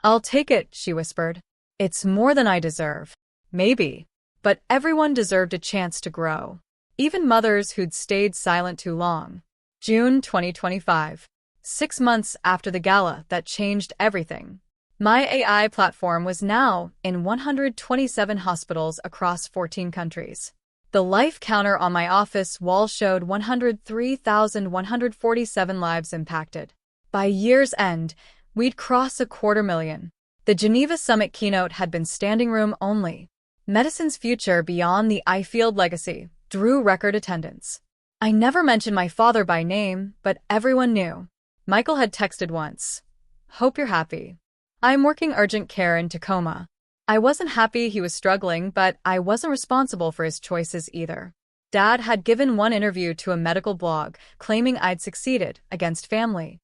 I'll take it, she whispered. It's more than I deserve. Maybe. But everyone deserved a chance to grow. Even mothers who'd stayed silent too long. June 2025. 6 months after the gala that changed everything. My AI platform was now in 127 hospitals across 14 countries. The life counter on my office wall showed 103,147 lives impacted. By year's end, we'd cross 250,000. The Geneva Summit keynote had been standing room only. Medicine's future beyond the eye-field legacy drew record attendance. I never mentioned my father by name, but everyone knew. Michael had texted once. Hope you're happy. I'm working urgent care in Tacoma. I wasn't happy he was struggling, but I wasn't responsible for his choices either. Dad had given one interview to a medical blog, claiming I'd succeeded against family.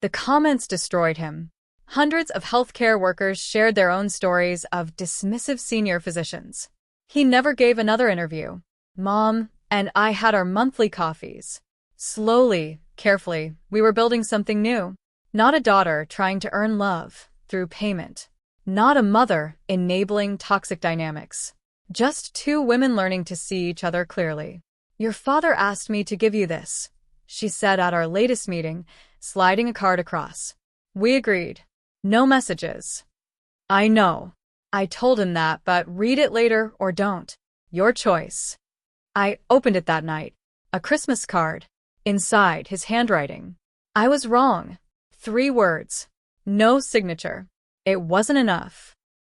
The comments destroyed him. Hundreds of healthcare workers shared their own stories of dismissive senior physicians. He never gave another interview. Mom and I had our monthly coffees. Slowly, carefully, we were building something new. Not a daughter trying to earn love through payment. Not a mother enabling toxic dynamics. Just two women learning to see each other clearly. Your father asked me to give you this, she said at our latest meeting, sliding a card across. We agreed. No messages. I know. I told him that, but read it later or don't. Your choice. I opened it that night. A Christmas card. Inside, his handwriting. I was wrong. 3 words. No signature. It wasn't enough.